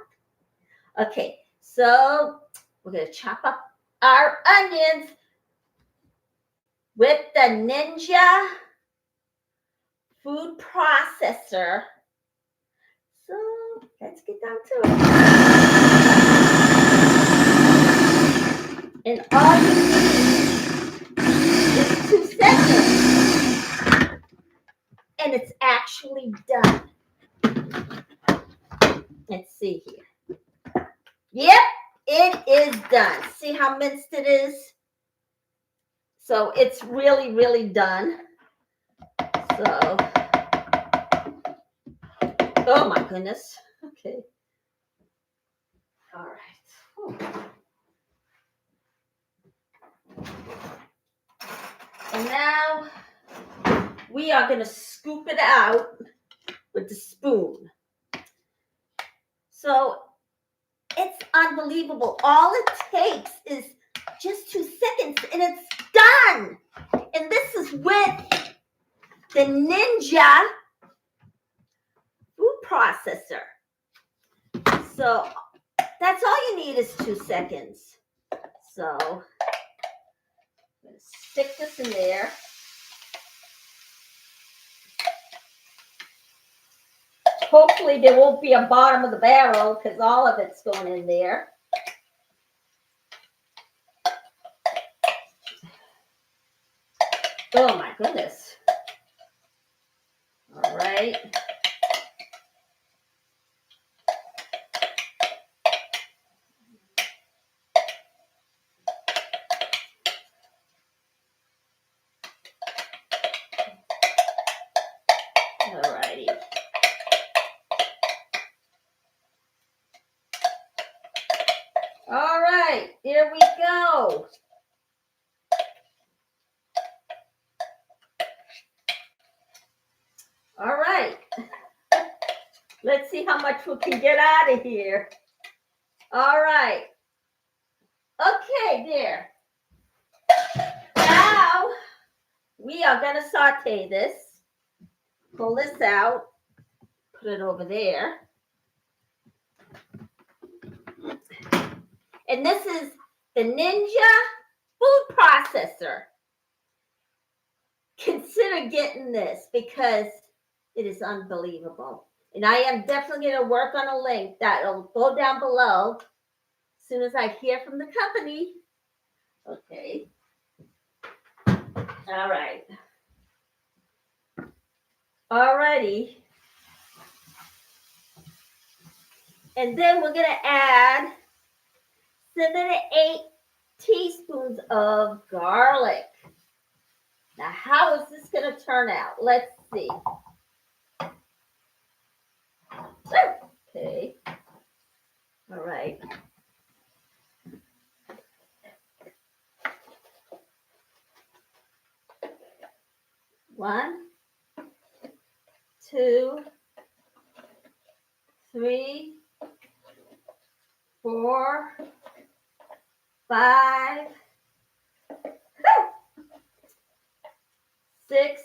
Okay. So we're going to chop up our onions with the Ninja food processor let's get down to it. And all you need is 2 seconds. And it's actually done. Let's see here. Yep, it is done. See how minced it is? So it's really, really done. So, oh my goodness. Okay. All right. And now we are going to scoop it out with the spoon. So it's unbelievable. All it takes is just 2 seconds and it's done. And this is with the Ninja food processor. So that's all you need is 2 seconds. So I'm going to stick this in there. Hopefully there won't be a bottom of the barrel because all of it's going in there. Oh my goodness. All right. All righty. All right, here we go. All right. Let's see how much we can get out of here. All right. Okay, there. Now we are going to saute this. Pull this out. Put it over there. And this is the Ninja food processor. Consider getting this because it is unbelievable. And I am definitely going to work on a link that will go down below as soon as I hear from the company. Okay. All right. All righty. And then we're going to add 7 to 8 teaspoons of garlic. Now, how is this going to turn out? Let's see. Okay. All right. One, 2, 3, 4, 5, 6,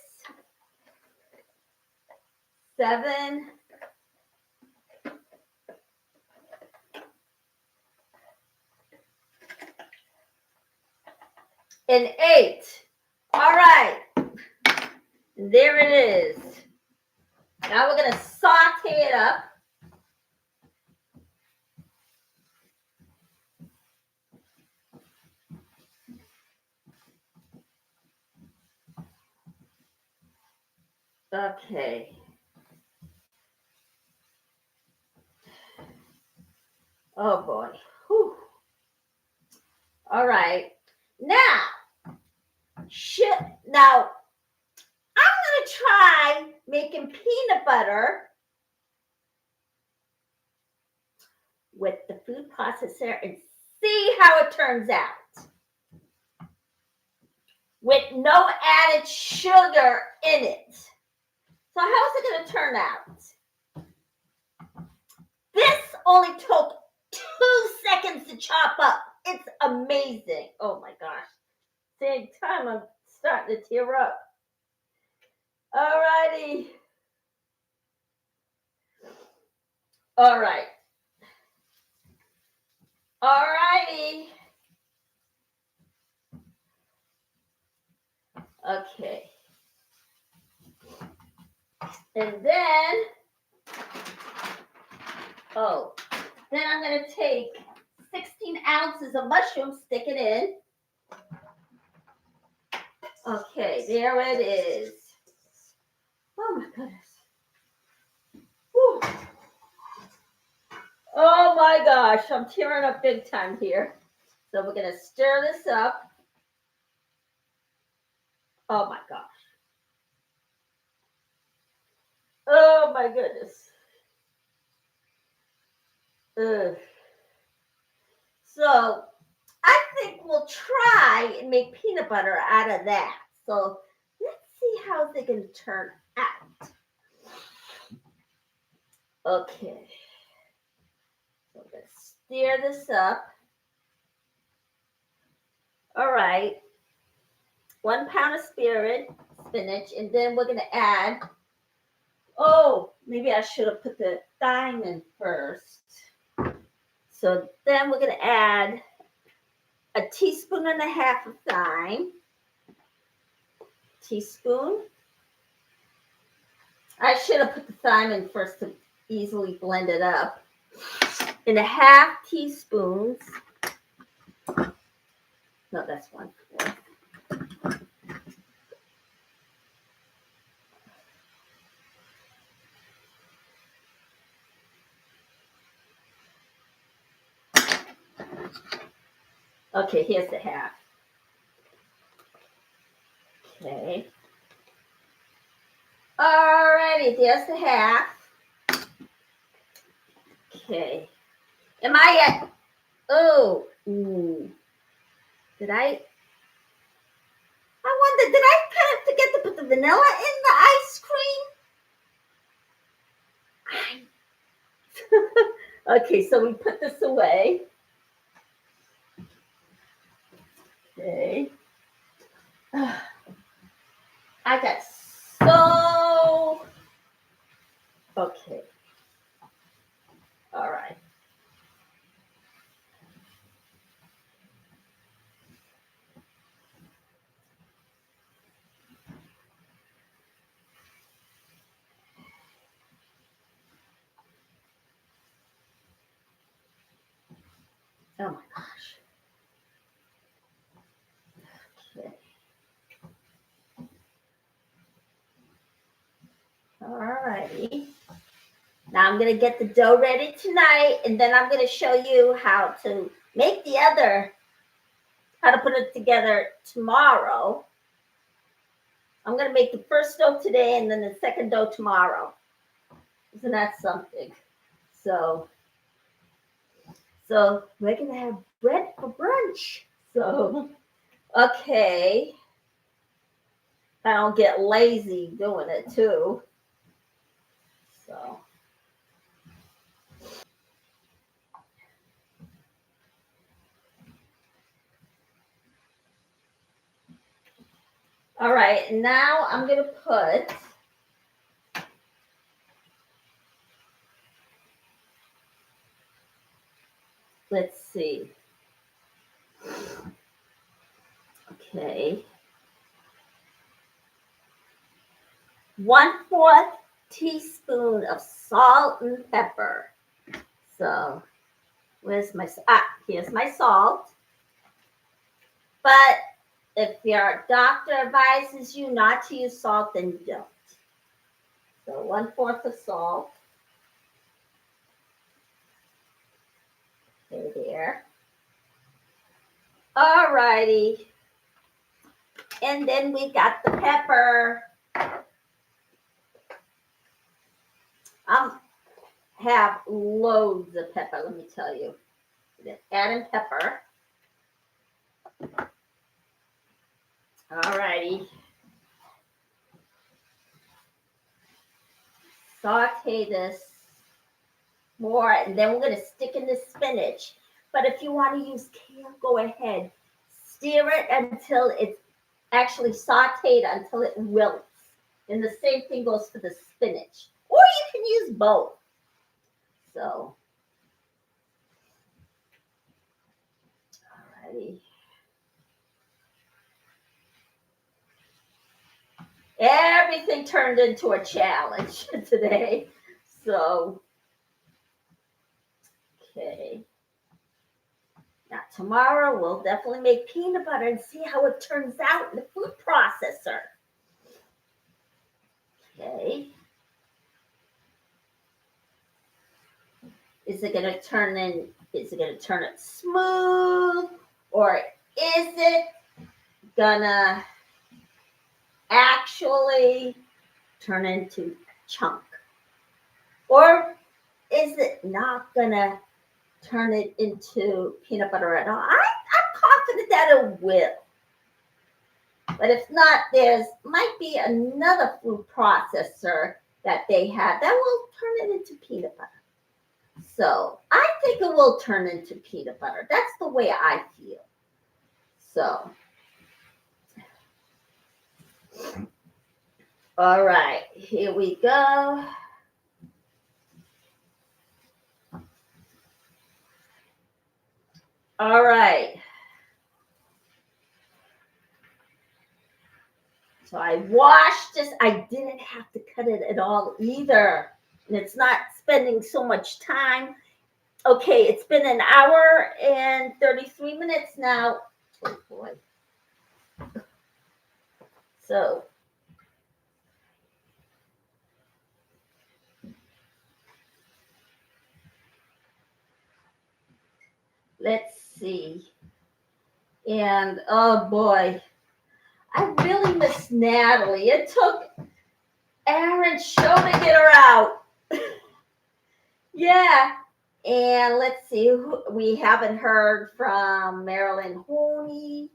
7, 8. All right. And there it is. Now we're going to saute it up. Okay. Oh boy. Whew. All right. Now, I'm going to try making peanut butter with the food processor and see how it turns out. With no added sugar in it. So how is it going to turn out? This only took 2 seconds to chop up. It's amazing. Oh my gosh. Same time I'm starting to tear up. All righty. All right. All righty. Okay. And then Oh, then I'm going to take 16 ounces of mushrooms, stick it in. Okay, there it is. Oh my goodness. Whew. Oh my gosh, I'm tearing up big time here. So we're going to stir this up. Oh my gosh. Oh my goodness. Ugh. So I think we'll try and make peanut butter out of that. So let's see how they're going to turn out. Okay. So I'm going to stir this up. All right. 1 pound of spinach, and then we're going to add, oh, maybe I should have put the thyme in first. So then we're going to add 1.5 teaspoons of thyme. Teaspoon. I should have put the thyme in first to easily blend it up. And 1/2 teaspoon. No, that's 1/4. Okay, here's the 1/2. Okay. Alrighty, there's the 1/2. Okay. Am I at? Oh, did I wonder, did I kind of forget to put the vanilla in the ice cream? Okay, so we put this away. Okay. I got so. Okay. All right. Oh my gosh. Okay. All righty. Now I'm going to get the dough ready tonight, and then I'm going to show you how to make how to put it together tomorrow. I'm going to make the first dough today and then the second dough tomorrow. Isn't that something? So we're going to have bread for brunch. So, okay. I don't get lazy doing it too. So. All right, now I'm going to put, let's see. Okay. 1/4 teaspoon of salt and pepper. So here's my salt. But if your doctor advises you not to use salt, then you don't. So 1/4 of salt. There. All righty. And then we got the pepper. Have loads of pepper, let me tell you. Add in pepper. All righty. Saute this more, and then we're going to stick in the spinach. But if you want to use kale, go ahead. Stir it until it's actually sauteed until it wilts. And the same thing goes for the spinach. Or you can use both. So, alrighty. Everything turned into a challenge today. So, Now, tomorrow we'll definitely make peanut butter and see how it turns out in the food processor. Okay. Is it going to turn it smooth, or is it going to actually turn into a chunk? Or is it not going to turn it into peanut butter at all? I'm confident that it will. But if not, might be another food processor that they have that will turn it into peanut butter. So I think it will turn into peanut butter. That's the way I feel. So, all right, here we go. All right. So I washed this. I didn't have to cut it at all either. And it's not spending so much time. Okay, it's been an hour and 33 minutes now. Oh boy. So let's see. And oh boy, I really miss Natalie. It took Aaron's show to get her out. Yeah. And let's see, we haven't heard from Marilyn Honey,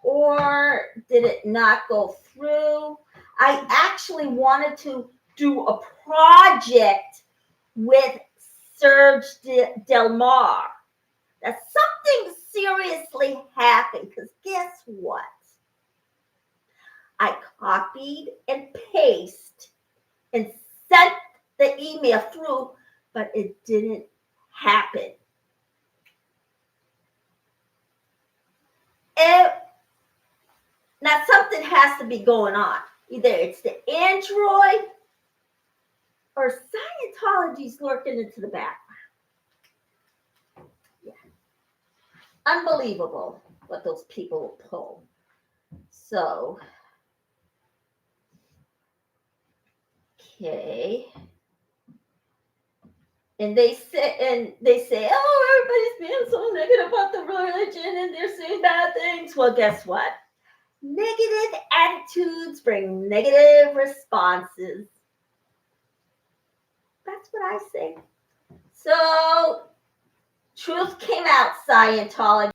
or did it not go through? I actually wanted to do a project with Serge Delmar. That something seriously happened, because guess what? I copied and pasted and sent the email through, but it didn't happen. Now something has to be going on. Either it's the Android or Scientology's lurking into the background. Yeah. Unbelievable what those people will pull. So, okay. And they say, oh, everybody's being so negative about the religion and they're saying bad things. Well, guess what? Negative attitudes bring negative responses. That's what I say. So, truth came out, Scientology.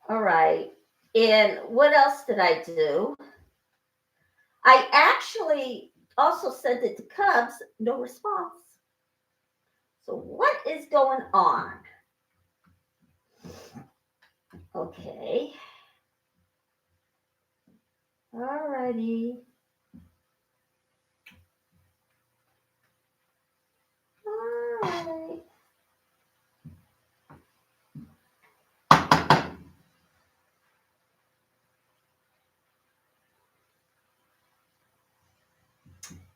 All right. And what else did I do? I actually also sent it to Cubs, no response. So what is going on? Okay. All righty. All right.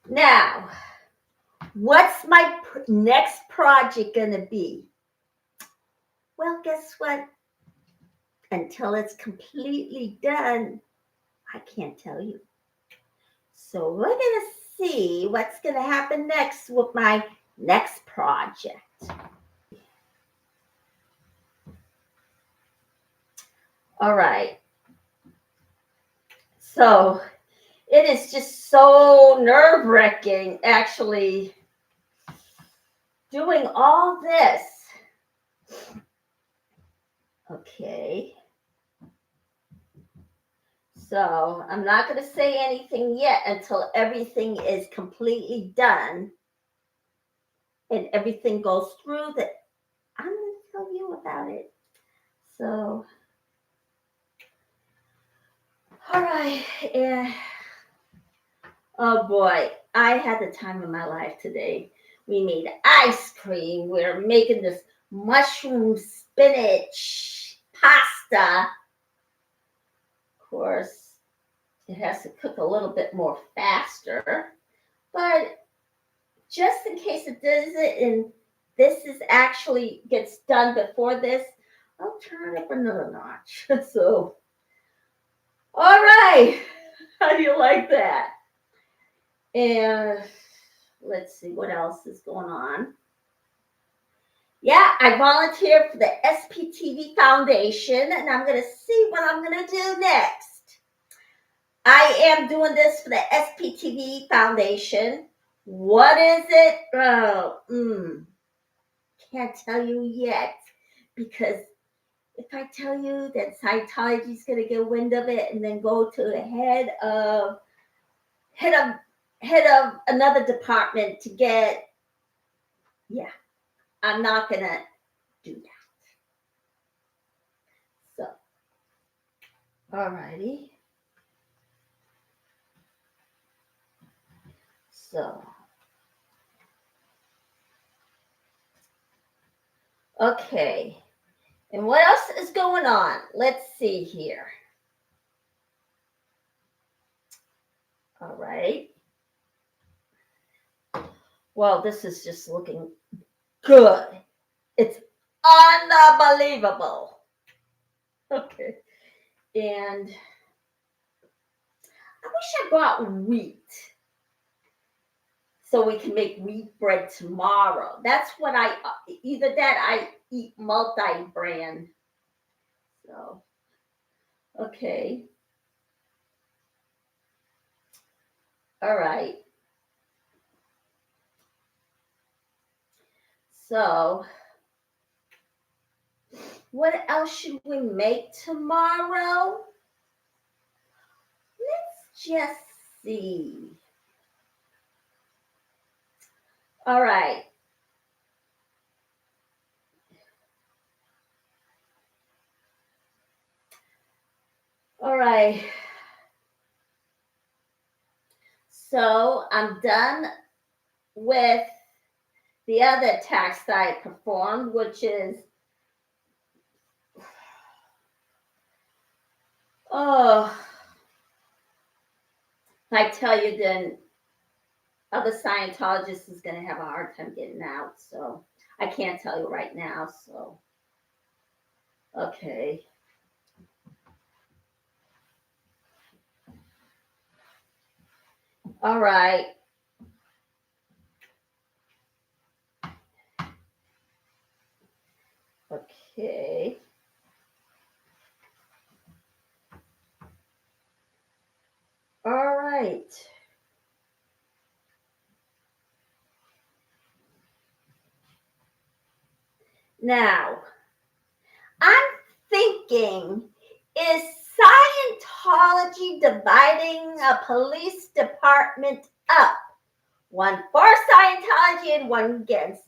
Now, what's my next project going to be? Well, guess what? Until it's completely done, I can't tell you. So we're going to see what's going to happen next with my next project. All right. So it is just so nerve-wracking, actually, doing all this. Okay. So I'm not going to say anything yet until everything is completely done and everything goes through. That I'm going to tell you about it. So, all right. Yeah. Oh boy, I had the time of my life today. We made ice cream. We're making this mushroom spinach pasta. Of course, it has to cook a little bit more faster, but just in case it does it and this is actually gets done before this, I'll turn it up another notch. So, all right. How do you like that? And let's see what else is going on. Yeah, I volunteer for the SPTV Foundation, and I'm going to see what I'm going to do next. I am doing this for the SPTV Foundation. What is it? Can't tell you yet, because if I tell you that Scientology is going to get wind of it and then go to the head of another department to get, yeah, I'm not going to do that. So, alrighty. So, okay. And what else is going on? Let's see here. All right. Well, this is just looking good. It's unbelievable. Okay. And I wish I brought wheat so we can make wheat bread tomorrow. That's what either that I eat multi-brand. So, okay. All right. So, what else should we make tomorrow? Let's just see. All right. All right. So I'm done with the other tax that I performed, which is, if I tell you, then other Scientologist is going to have a hard time getting out. So I can't tell you right now. So, okay. All right. Okay. All right. Now, I'm thinking, is Scientology dividing a police department up? One for Scientology and one against.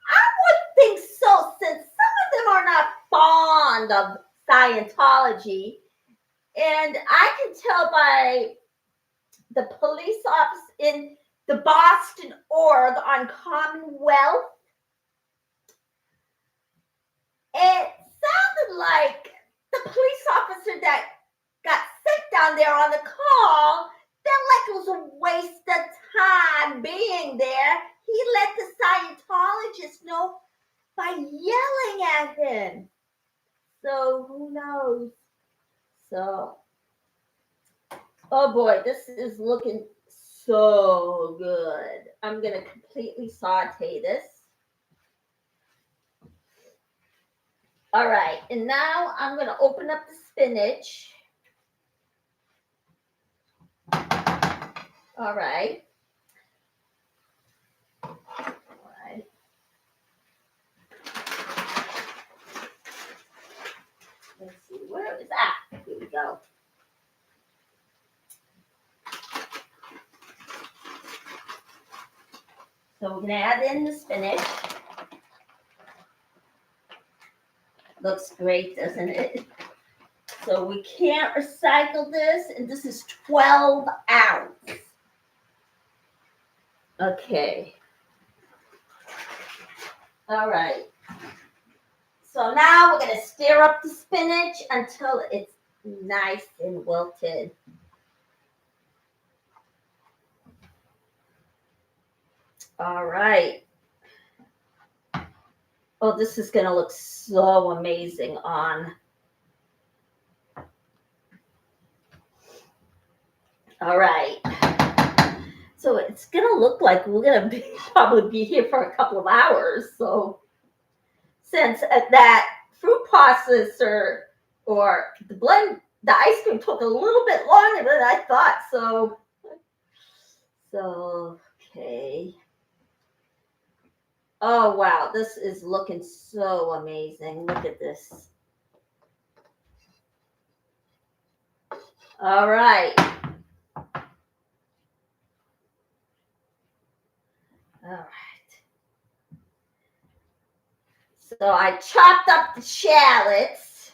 I would think so, since some of them are not fond of Scientology. And I can tell by the police office in the Boston org on Commonwealth, it sounded like the police officer that got sent down there on the call felt like it was a waste of time being there. He let the Scientologist know by yelling at him. So who knows? So, oh boy, this is looking so good. I'm going to completely saute this. All right, and now I'm going to open up the spinach. All right. All right. Let's see, where is that? Here we go. So we're going to add in the spinach. Looks great, doesn't it? So we can't recycle this, and this is 12 ounce. Okay. All right. So now we're going to stir up the spinach until it's nice and wilted. All right. Oh, this is going to look so amazing on. All right. So it's going to look like we're going to probably be here for a couple of hours. So since that fruit processor or the ice cream took a little bit longer than I thought. So okay. Oh, wow. This is looking so amazing. Look at this. All right. All right. So I chopped up the shallots,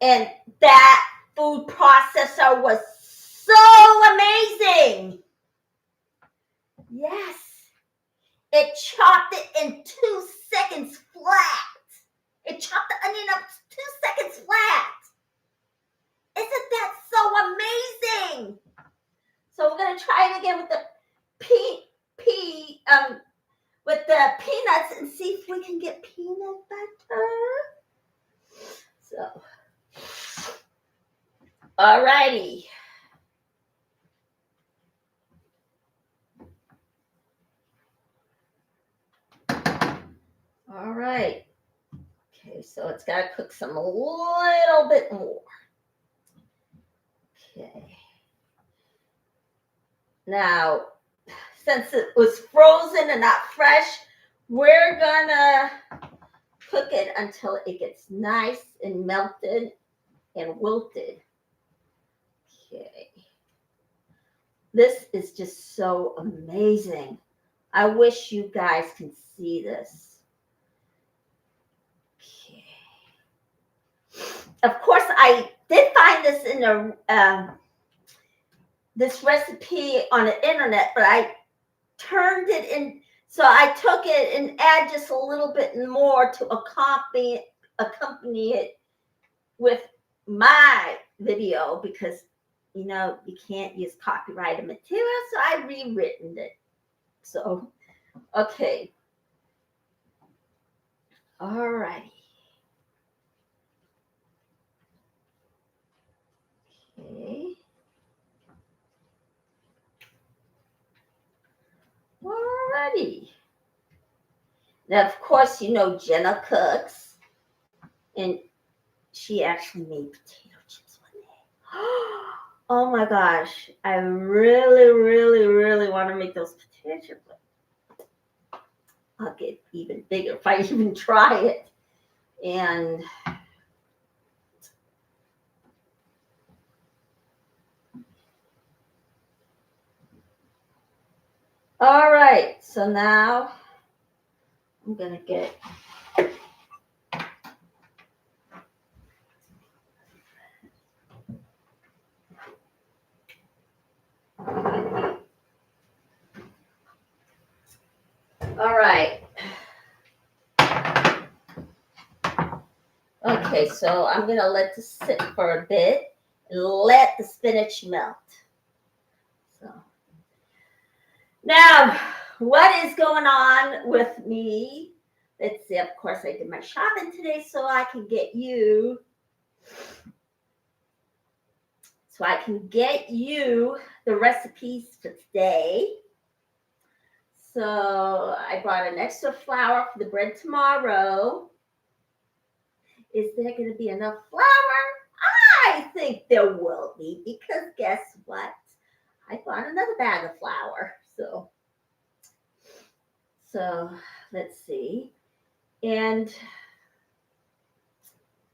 and that food processor was so amazing. Yes. It chopped it in 2 seconds flat. It chopped the onion up 2 seconds flat. Isn't that so amazing? So we're gonna try it again with the with the peanuts and see if we can get peanut butter. So, alrighty. All right. Okay, so it's got to cook some a little bit more. Okay. Now, since it was frozen and not fresh, we're gonna cook it until it gets nice and melted and wilted. Okay. This is just so amazing. I wish you guys can see this. Okay. Of course, I did find this in this recipe on the internet, but I turned it in. So I took it and add just a little bit more to accompany it with my video because, you can't use copyrighted material. So I rewritten it. So, okay. All righty. Okay. Alrighty. Now, of course, Jenna cooks, and she actually made potato chips one day. Oh my gosh. I really, really, really want to make those potato chips. I'll get even bigger if I even try it. And all right, so now I'm going to get all right. Okay, so I'm going to let this sit for a bit and let the spinach melt. So now, what is going on with me? Let's see, of course, I did my shopping today so I can get you the recipes for today. So I brought an extra flour for the bread tomorrow. Is there going to be enough flour? I think there will be, because guess what? I bought another bag of flour. So let's see. And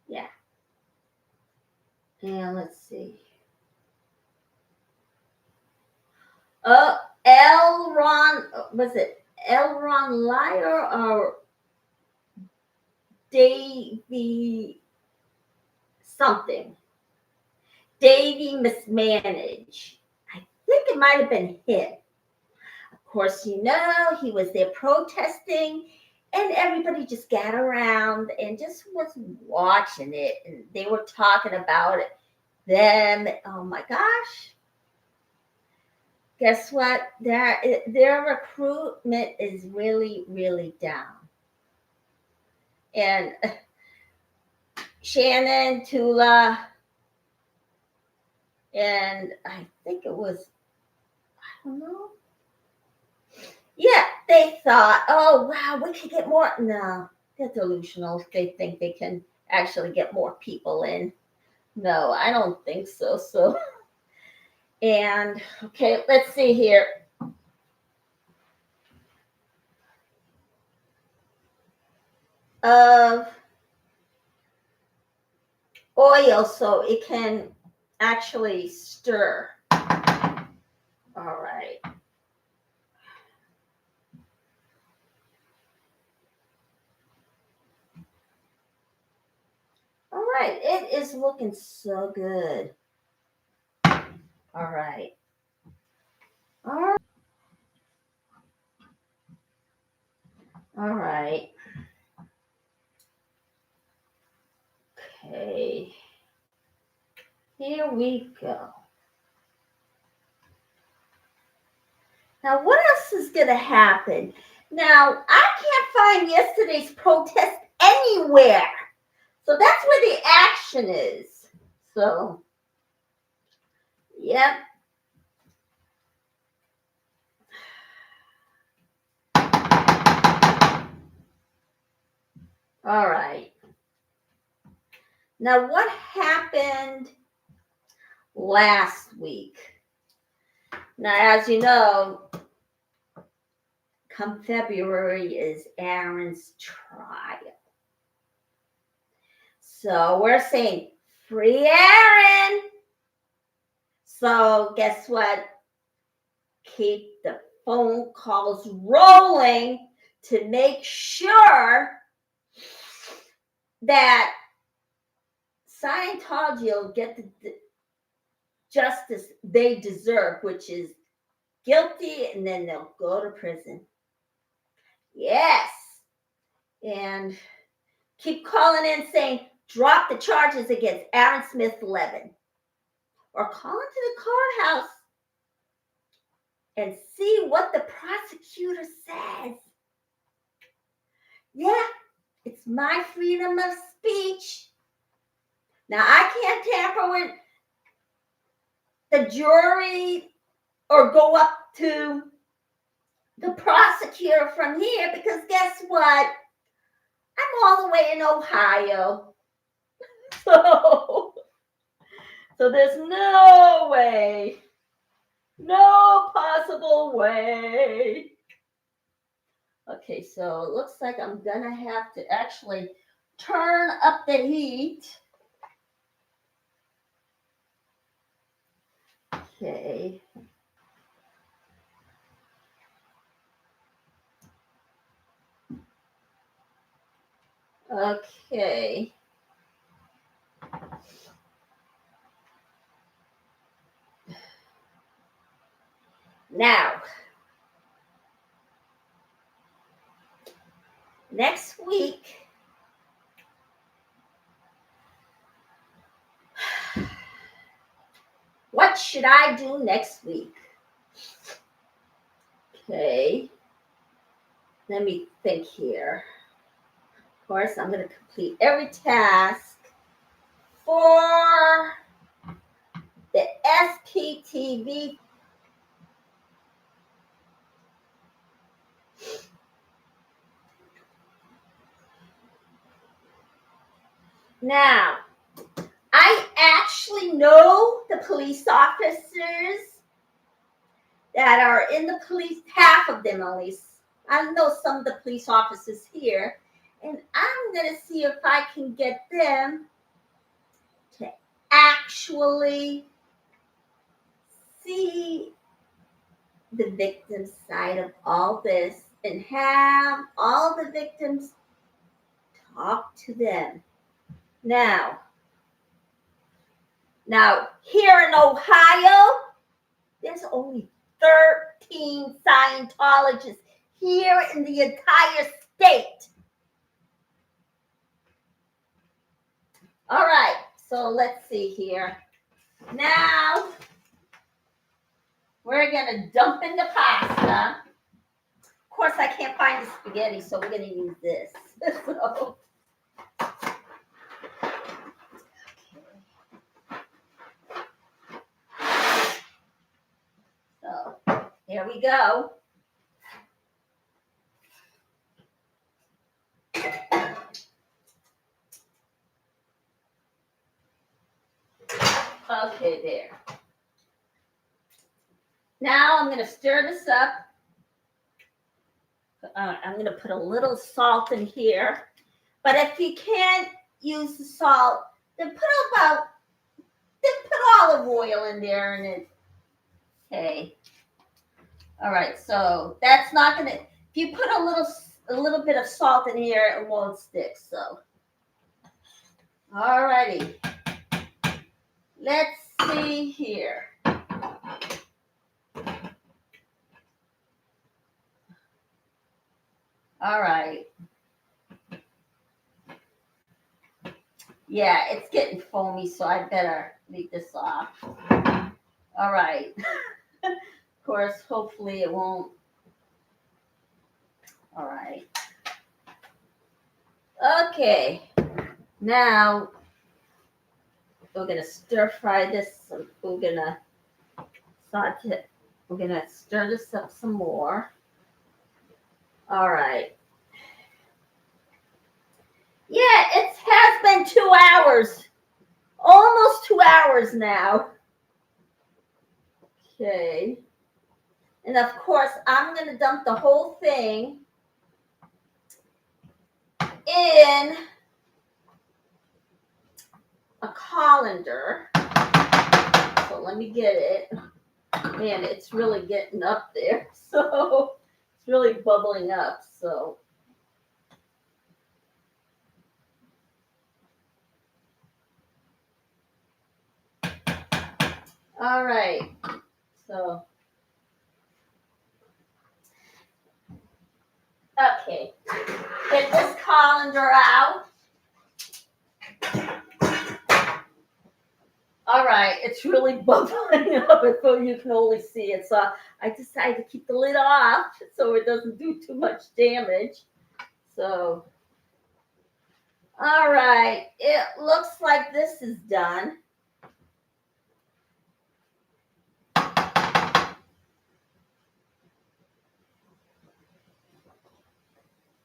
yeah. And let's see. Oh, was it Elron Liar or Davy something? Davy Mismanage. I think it might have been him. Of course, he was there protesting, and everybody just got around and just was watching it, and they were talking about it. Oh my gosh. guess what? Their recruitment is really, really down. And Shannon, Tula, and I think it was, I don't know. Yeah, they thought, oh, wow, we could get more. No, they're delusional. They think they can actually get more people in. No, I don't think so. And okay, let's see here. Of oil, so it can actually stir. All right. All right, it is looking so good. All right. All right. All right. Okay. Here we go. Now, what else is going to happen? Now, I can't find yesterday's protest anywhere. So that's where the action is. So, yep. All right. Now, what happened last week? Now, as you know, come February is Aaron's trial. So we're saying free Aaron. So guess what? Keep the phone calls rolling to make sure that Scientology will get the justice they deserve, which is guilty, and then they'll go to prison. Yes. And keep calling in saying, drop the charges against Aaron Smith 11. Or call into the courthouse and see what the prosecutor says. Yeah, it's my freedom of speech. Now, I can't tamper with the jury or go up to the prosecutor from here because guess what? I'm all the way in Ohio. So there's no way, no possible way. Okay, so it looks like I'm gonna have to actually turn up the heat. Okay. Okay. Now, next week, what should I do next week? Okay. Let me think here. Of course, I'm going to complete every task for the SPTV. Now, I actually know the police officers that are in the police, half of them at least. I know some of the police officers here, and I'm going to see if I can get them to actually see the victim's side of all this and have all the victims talk to them. Now, here in Ohio, there's only 13 Scientologists here in the entire state. All right, so let's see here. Now, we're gonna dump in the pasta. Of course, I can't find the spaghetti, so we're gonna use this. So here we go. Okay, there. Now I'm going to stir this up. I'm going to put a little salt in here. But if you can't use the salt, then put olive oil in there and it. Okay. All right. So that's not going to. If you put a little bit of salt in here, it won't stick. So. All righty. Let's see here. All right. Yeah, it's getting foamy, so I better leave this off. All right. Of course, hopefully it won't. All right. Okay. Now, we're going to stir fry this. We're going to saute. We're going to stir this up some more. All right. Yeah, it has been 2 hours. Almost 2 hours now. Okay. And of course, I'm going to dump the whole thing in a colander. So let me get it. Man, it's really getting up there. So it's really bubbling up. So all right. So okay. Get this colander out. All right, it's really bubbling up, so you can only see it. So I decided to keep the lid off so it doesn't do too much damage. So, all right, it looks like this is done.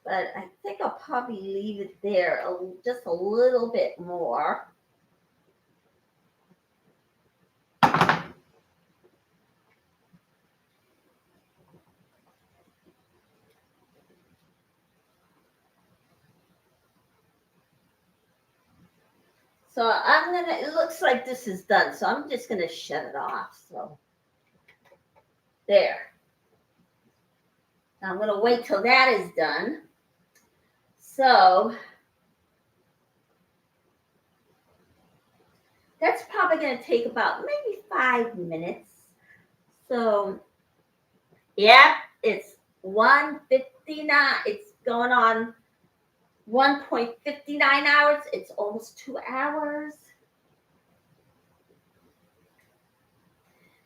But I think I'll probably leave it there just a little bit more. So it looks like this is done. So I'm just gonna shut it off. So there. Now I'm gonna wait till that is done. So that's probably gonna take about maybe 5 minutes. So yeah, it's 1:59. It's going on 1.59 hours. It's almost 2 hours.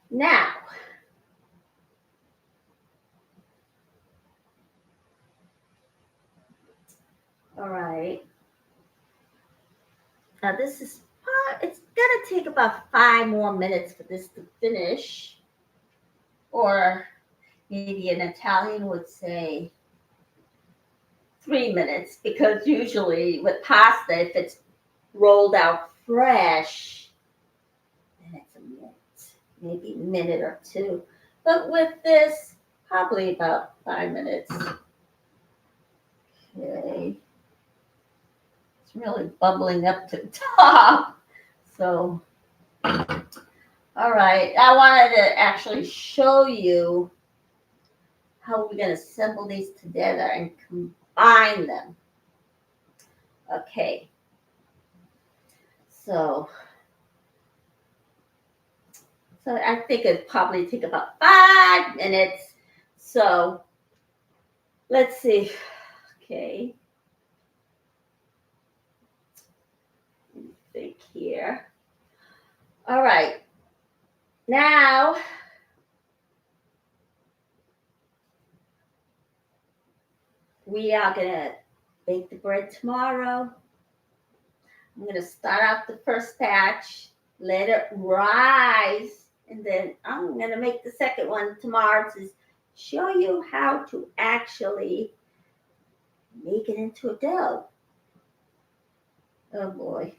Now, all right. Now this is, it's gonna take about 5 more minutes for this to finish. Or maybe an Italian would say 3 minutes, because usually with pasta, if it's rolled out fresh, then it's a minute, maybe a minute or 2. But with this, probably about 5 minutes. Okay. It's really bubbling up to the top. So, all right. I wanted to actually show you how we're going to assemble these together and combine them. Okay. So I think it'd probably take about 5 minutes. So let's see. Okay. Let me think here. All right. Now we are going to bake the bread tomorrow. I'm going to start out the first batch, let it rise, and then I'm going to make the second one tomorrow to show you how to actually make it into a dough. Oh boy.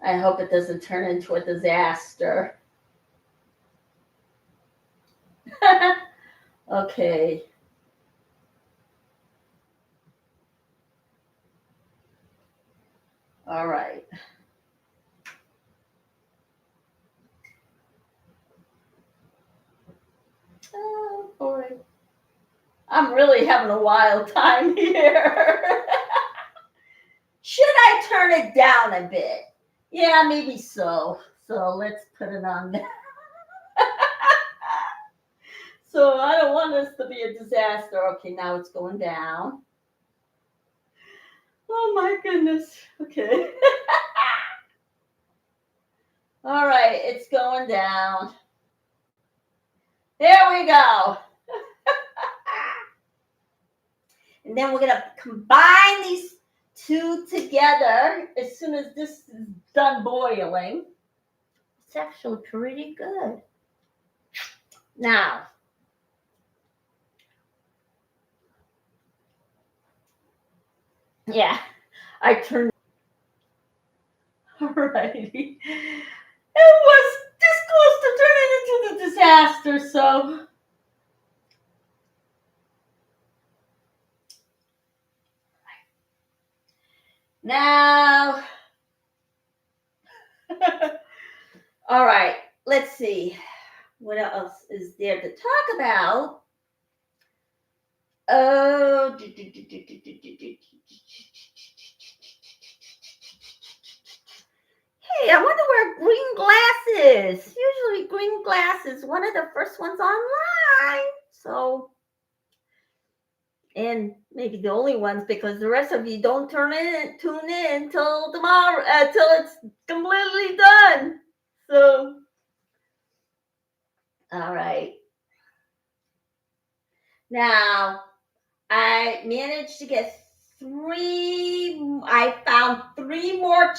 I hope it doesn't turn into a disaster. Okay. All right. Oh boy. I'm really having a wild time here. Should I turn it down a bit? Yeah, maybe so. So let's put it on there. So I don't want this to be a disaster. Okay, now it's going down. Oh my goodness. Okay. All right, it's going down. There we go. And then we're going to combine these two together as soon as this is done boiling. It's actually pretty good. Now, yeah, I turned. Alrighty. It was this close to turning into the disaster, so. Now, all right, let's see. What else is there to talk about? Oh, hey, I wonder where green glass is. Usually green glass is one of the first ones online. So, and maybe the only ones because the rest of you don't tune in till tomorrow, till it's completely done. So, all right. Now, I managed to get I found 3 more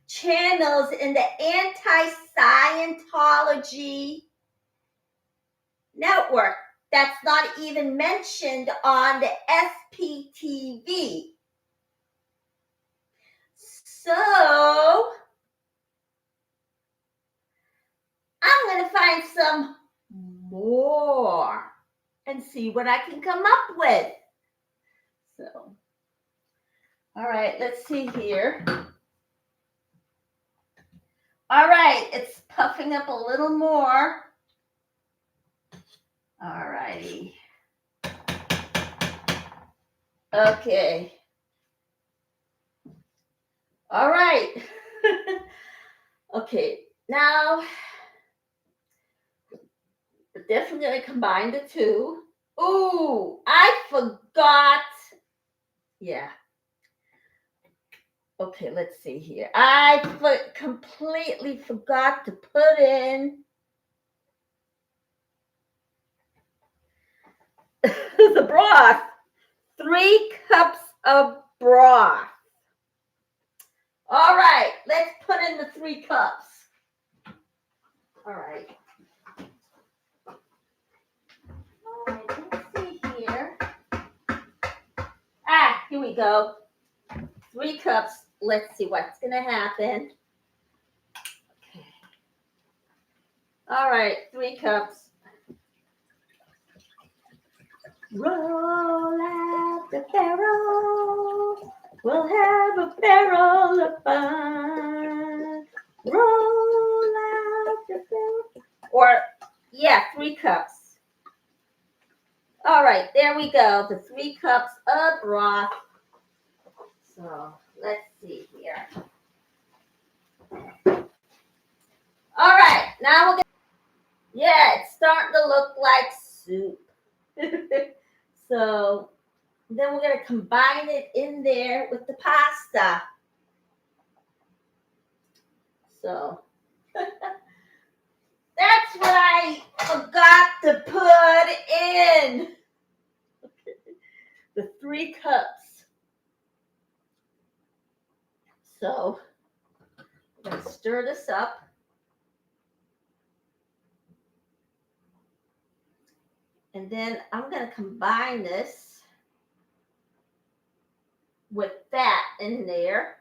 channels in the anti-Scientology network that's not even mentioned on the SPTV. So, I'm going to find some more and see what I can come up with. So, all right, let's see here. All right, it's puffing up a little more. All righty. Okay. All right. Okay, now we're definitely going to combine the two. Ooh, I forgot. Yeah. Okay, let's see here. I completely forgot to put in the broth. 3 cups of broth. All right, let's put in the 3 cups. All right. Let's see here. Here we go. 3 cups. Let's see what's going to happen. Okay. All right, 3 cups. Roll out the barrel. We'll have a barrel of fun. Roll out the barrel. Or, yeah, 3 cups. All right, there we go. The 3 cups of broth. So, let's see here. All right, now we're going to, yeah, it's starting to look like soup. So, then we're going to combine it in there with the pasta. So, that's what I forgot to put in. the 3 cups. So I'm going to stir this up. And then I'm going to combine this with that in there.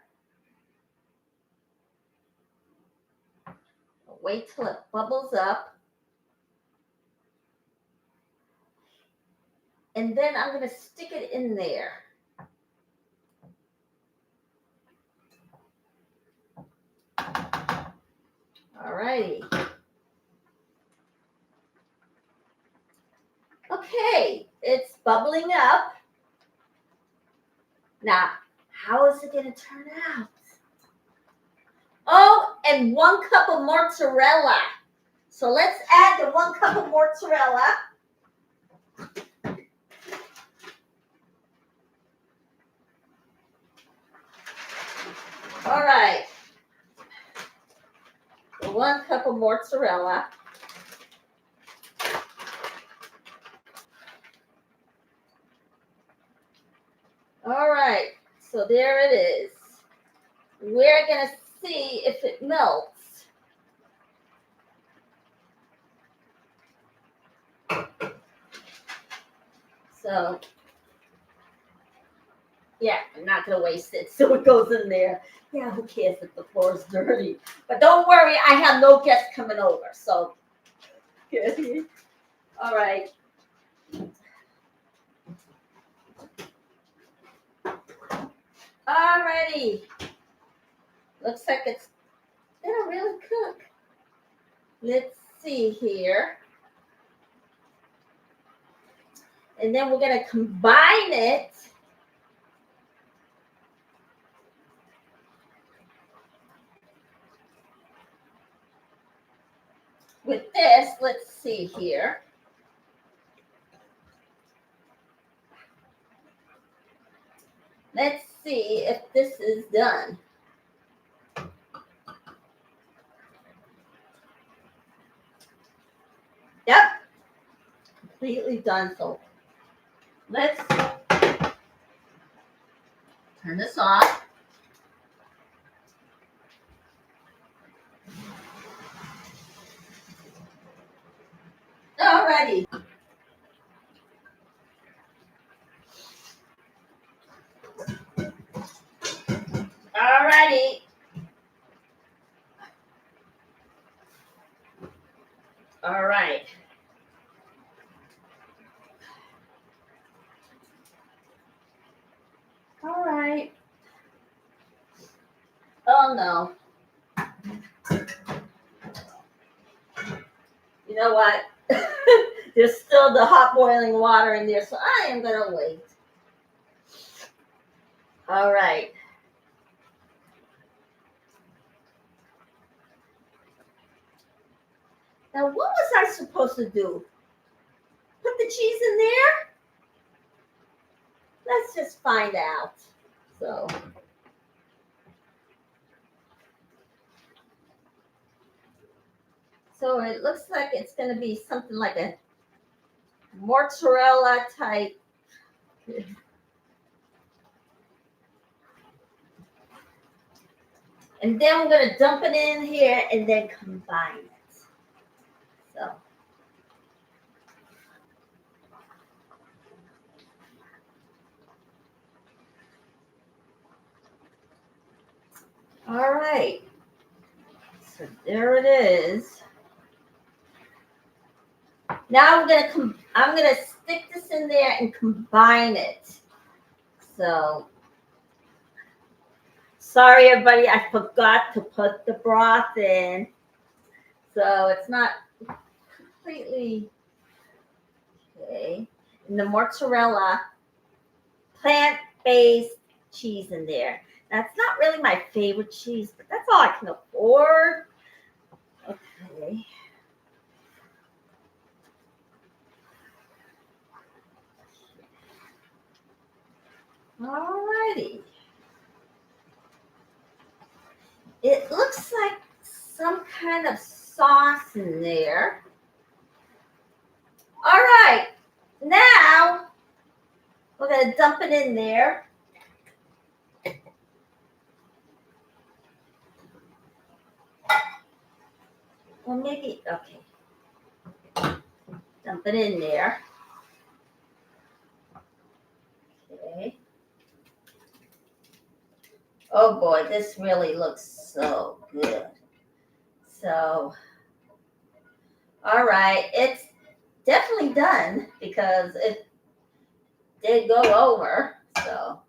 I'll wait till it bubbles up. And then I'm going to stick it in there. All righty. Okay, it's bubbling up. Now, how is it going to turn out? Oh, and 1 cup of mozzarella. So let's add the 1 cup of mozzarella. All right. The 1 cup of mozzarella. All right. So there it is. We're going to see if it melts. So, yeah, I'm not going to waste it. So it goes in there. Yeah, who cares if the floor is dirty? But don't worry, I have no guests coming over. So, good. All right. Alrighty. Looks like it's gonna really cook. Let's see here. And then we're gonna combine it with this. Let's see here. Let's see if this is done. Yep, completely done. So let's turn this off. Alrighty. Alrighty. All right. All right. Oh no. You know what? There's still the hot boiling water in there, so I am gonna wait. All right. Now, what was I supposed to do? Put the cheese in there? Let's just find out. So it looks like it's going to be something like a mozzarella type. And then we're going to dump it in here and then combine it. So. All right. So there it is. Now I'm gonna stick this in there and combine it. So sorry everybody, I forgot to put the broth in. So it's not completely okay. And the mozzarella, plant-based cheese in there. That's not really my favorite cheese, but that's all I can afford. Okay. Alrighty. It looks like some kind of sauce in there. All right. Now We're going to dump it in there. Well, maybe, okay. Dump it in there. Okay. Oh boy, this really looks so good. So, all right, it's definitely done because it did go over. So,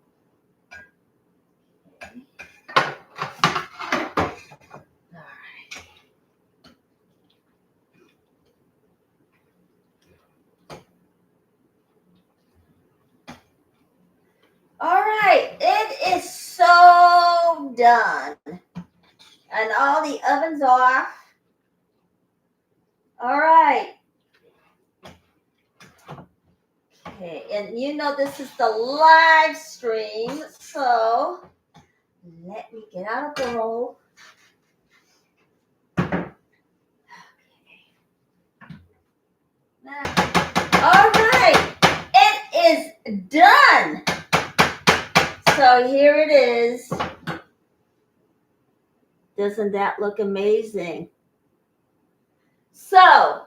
okay. All right. All right, it is so done. And all the ovens off. All right. Okay, and you know this is the live stream, so let me get out of the roll. All right, it is done. So here it is. Doesn't that look amazing? So,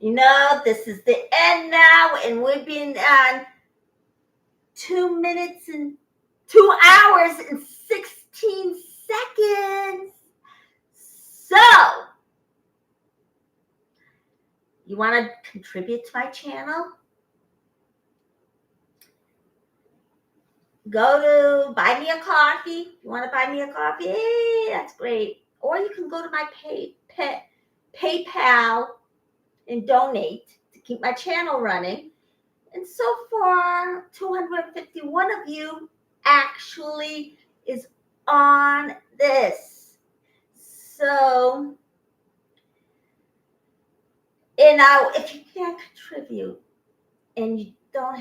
you know, this is the end now, and we've been on 2 minutes and 2 hours and 16 seconds. So, you want to contribute to my channel? Go to buy me a coffee. You want to buy me a coffee? Hey, that's great. Or you can go to my PayPal and donate to keep my channel running. And so far, 251 of you actually is on this. So, and now if you can't contribute and you don't